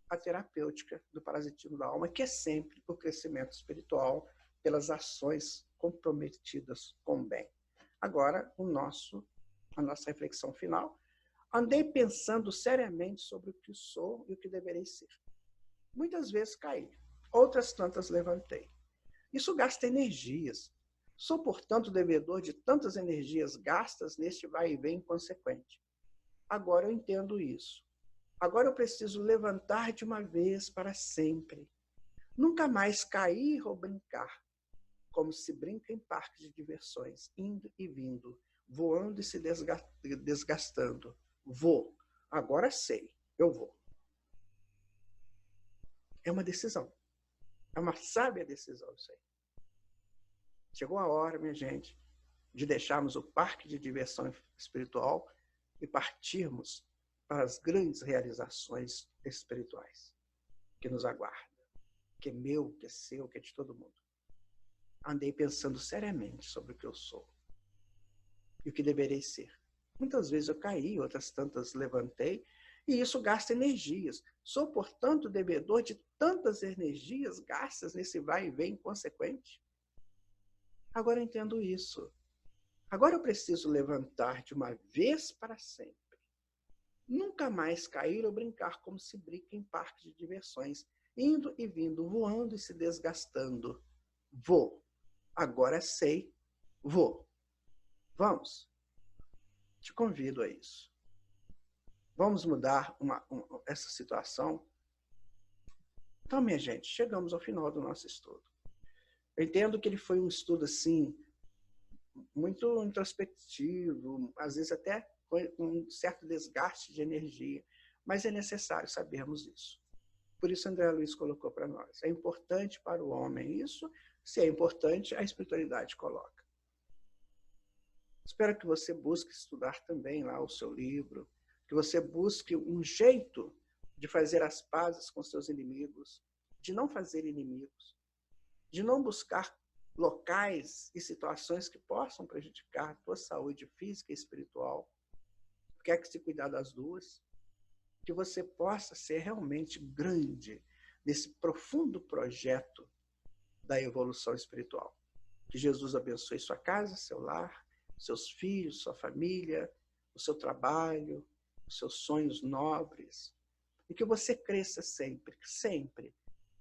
a terapêutica do parasitismo da alma, que é sempre o crescimento espiritual pelas ações comprometidas com o bem. Agora, a nossa reflexão final. Andei pensando seriamente sobre o que sou e o que deverei ser. Muitas vezes caí, outras tantas levantei. Isso gasta energias. Sou, portanto, devedor de tantas energias gastas neste vai e vem inconsequente. Agora eu entendo isso. Agora eu preciso levantar de uma vez para sempre. Nunca mais cair ou brincar, como se brinca em parques de diversões, indo e vindo, voando e se desgastando. Vou. Agora sei. Eu vou. É uma decisão. É uma sábia decisão isso aí. Chegou a hora, minha gente, de deixarmos o parque de diversão espiritual e partirmos para as grandes realizações espirituais que nos aguardam, que é meu, que é seu, que é de todo mundo. Andei pensando seriamente sobre o que eu sou e o que deverei ser. Muitas vezes eu caí, outras tantas levantei, e isso gasta energias. Sou, portanto, devedor de tantas energias gastas nesse vai e vem inconsequente. Agora eu entendo isso. Agora eu preciso levantar de uma vez para sempre. Nunca mais cair ou brincar como se brinca em parques de diversões, indo e vindo, voando e se desgastando. Vou. Agora sei. Vou. Vamos. Te convido a isso. Vamos mudar essa situação? Então, minha gente, chegamos ao final do nosso estudo. Eu entendo que ele foi um estudo, assim, muito introspectivo, às vezes até com um certo desgaste de energia, mas é necessário sabermos isso. Por isso, André Luiz colocou para nós. É importante para o homem isso, se é importante, a espiritualidade coloca. Espero que você busque estudar também lá o seu livro, que você busque um jeito de fazer as pazes com seus inimigos, de não fazer inimigos, de não buscar locais e situações que possam prejudicar a tua saúde física e espiritual. Quer que se cuidar das duas, que você possa ser realmente grande nesse profundo projeto da evolução espiritual. Que Jesus abençoe sua casa, seu lar, seus filhos, sua família, o seu trabalho, os seus sonhos nobres. E que você cresça sempre, sempre,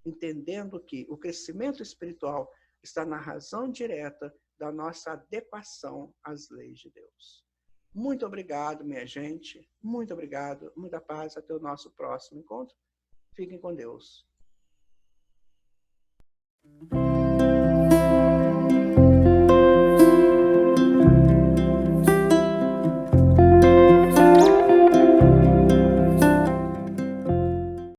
entendendo que o crescimento espiritual está na razão direta da nossa adequação às leis de Deus. Muito obrigado, minha gente. Muito obrigado. Muita paz. Até o nosso próximo encontro. Fiquem com Deus.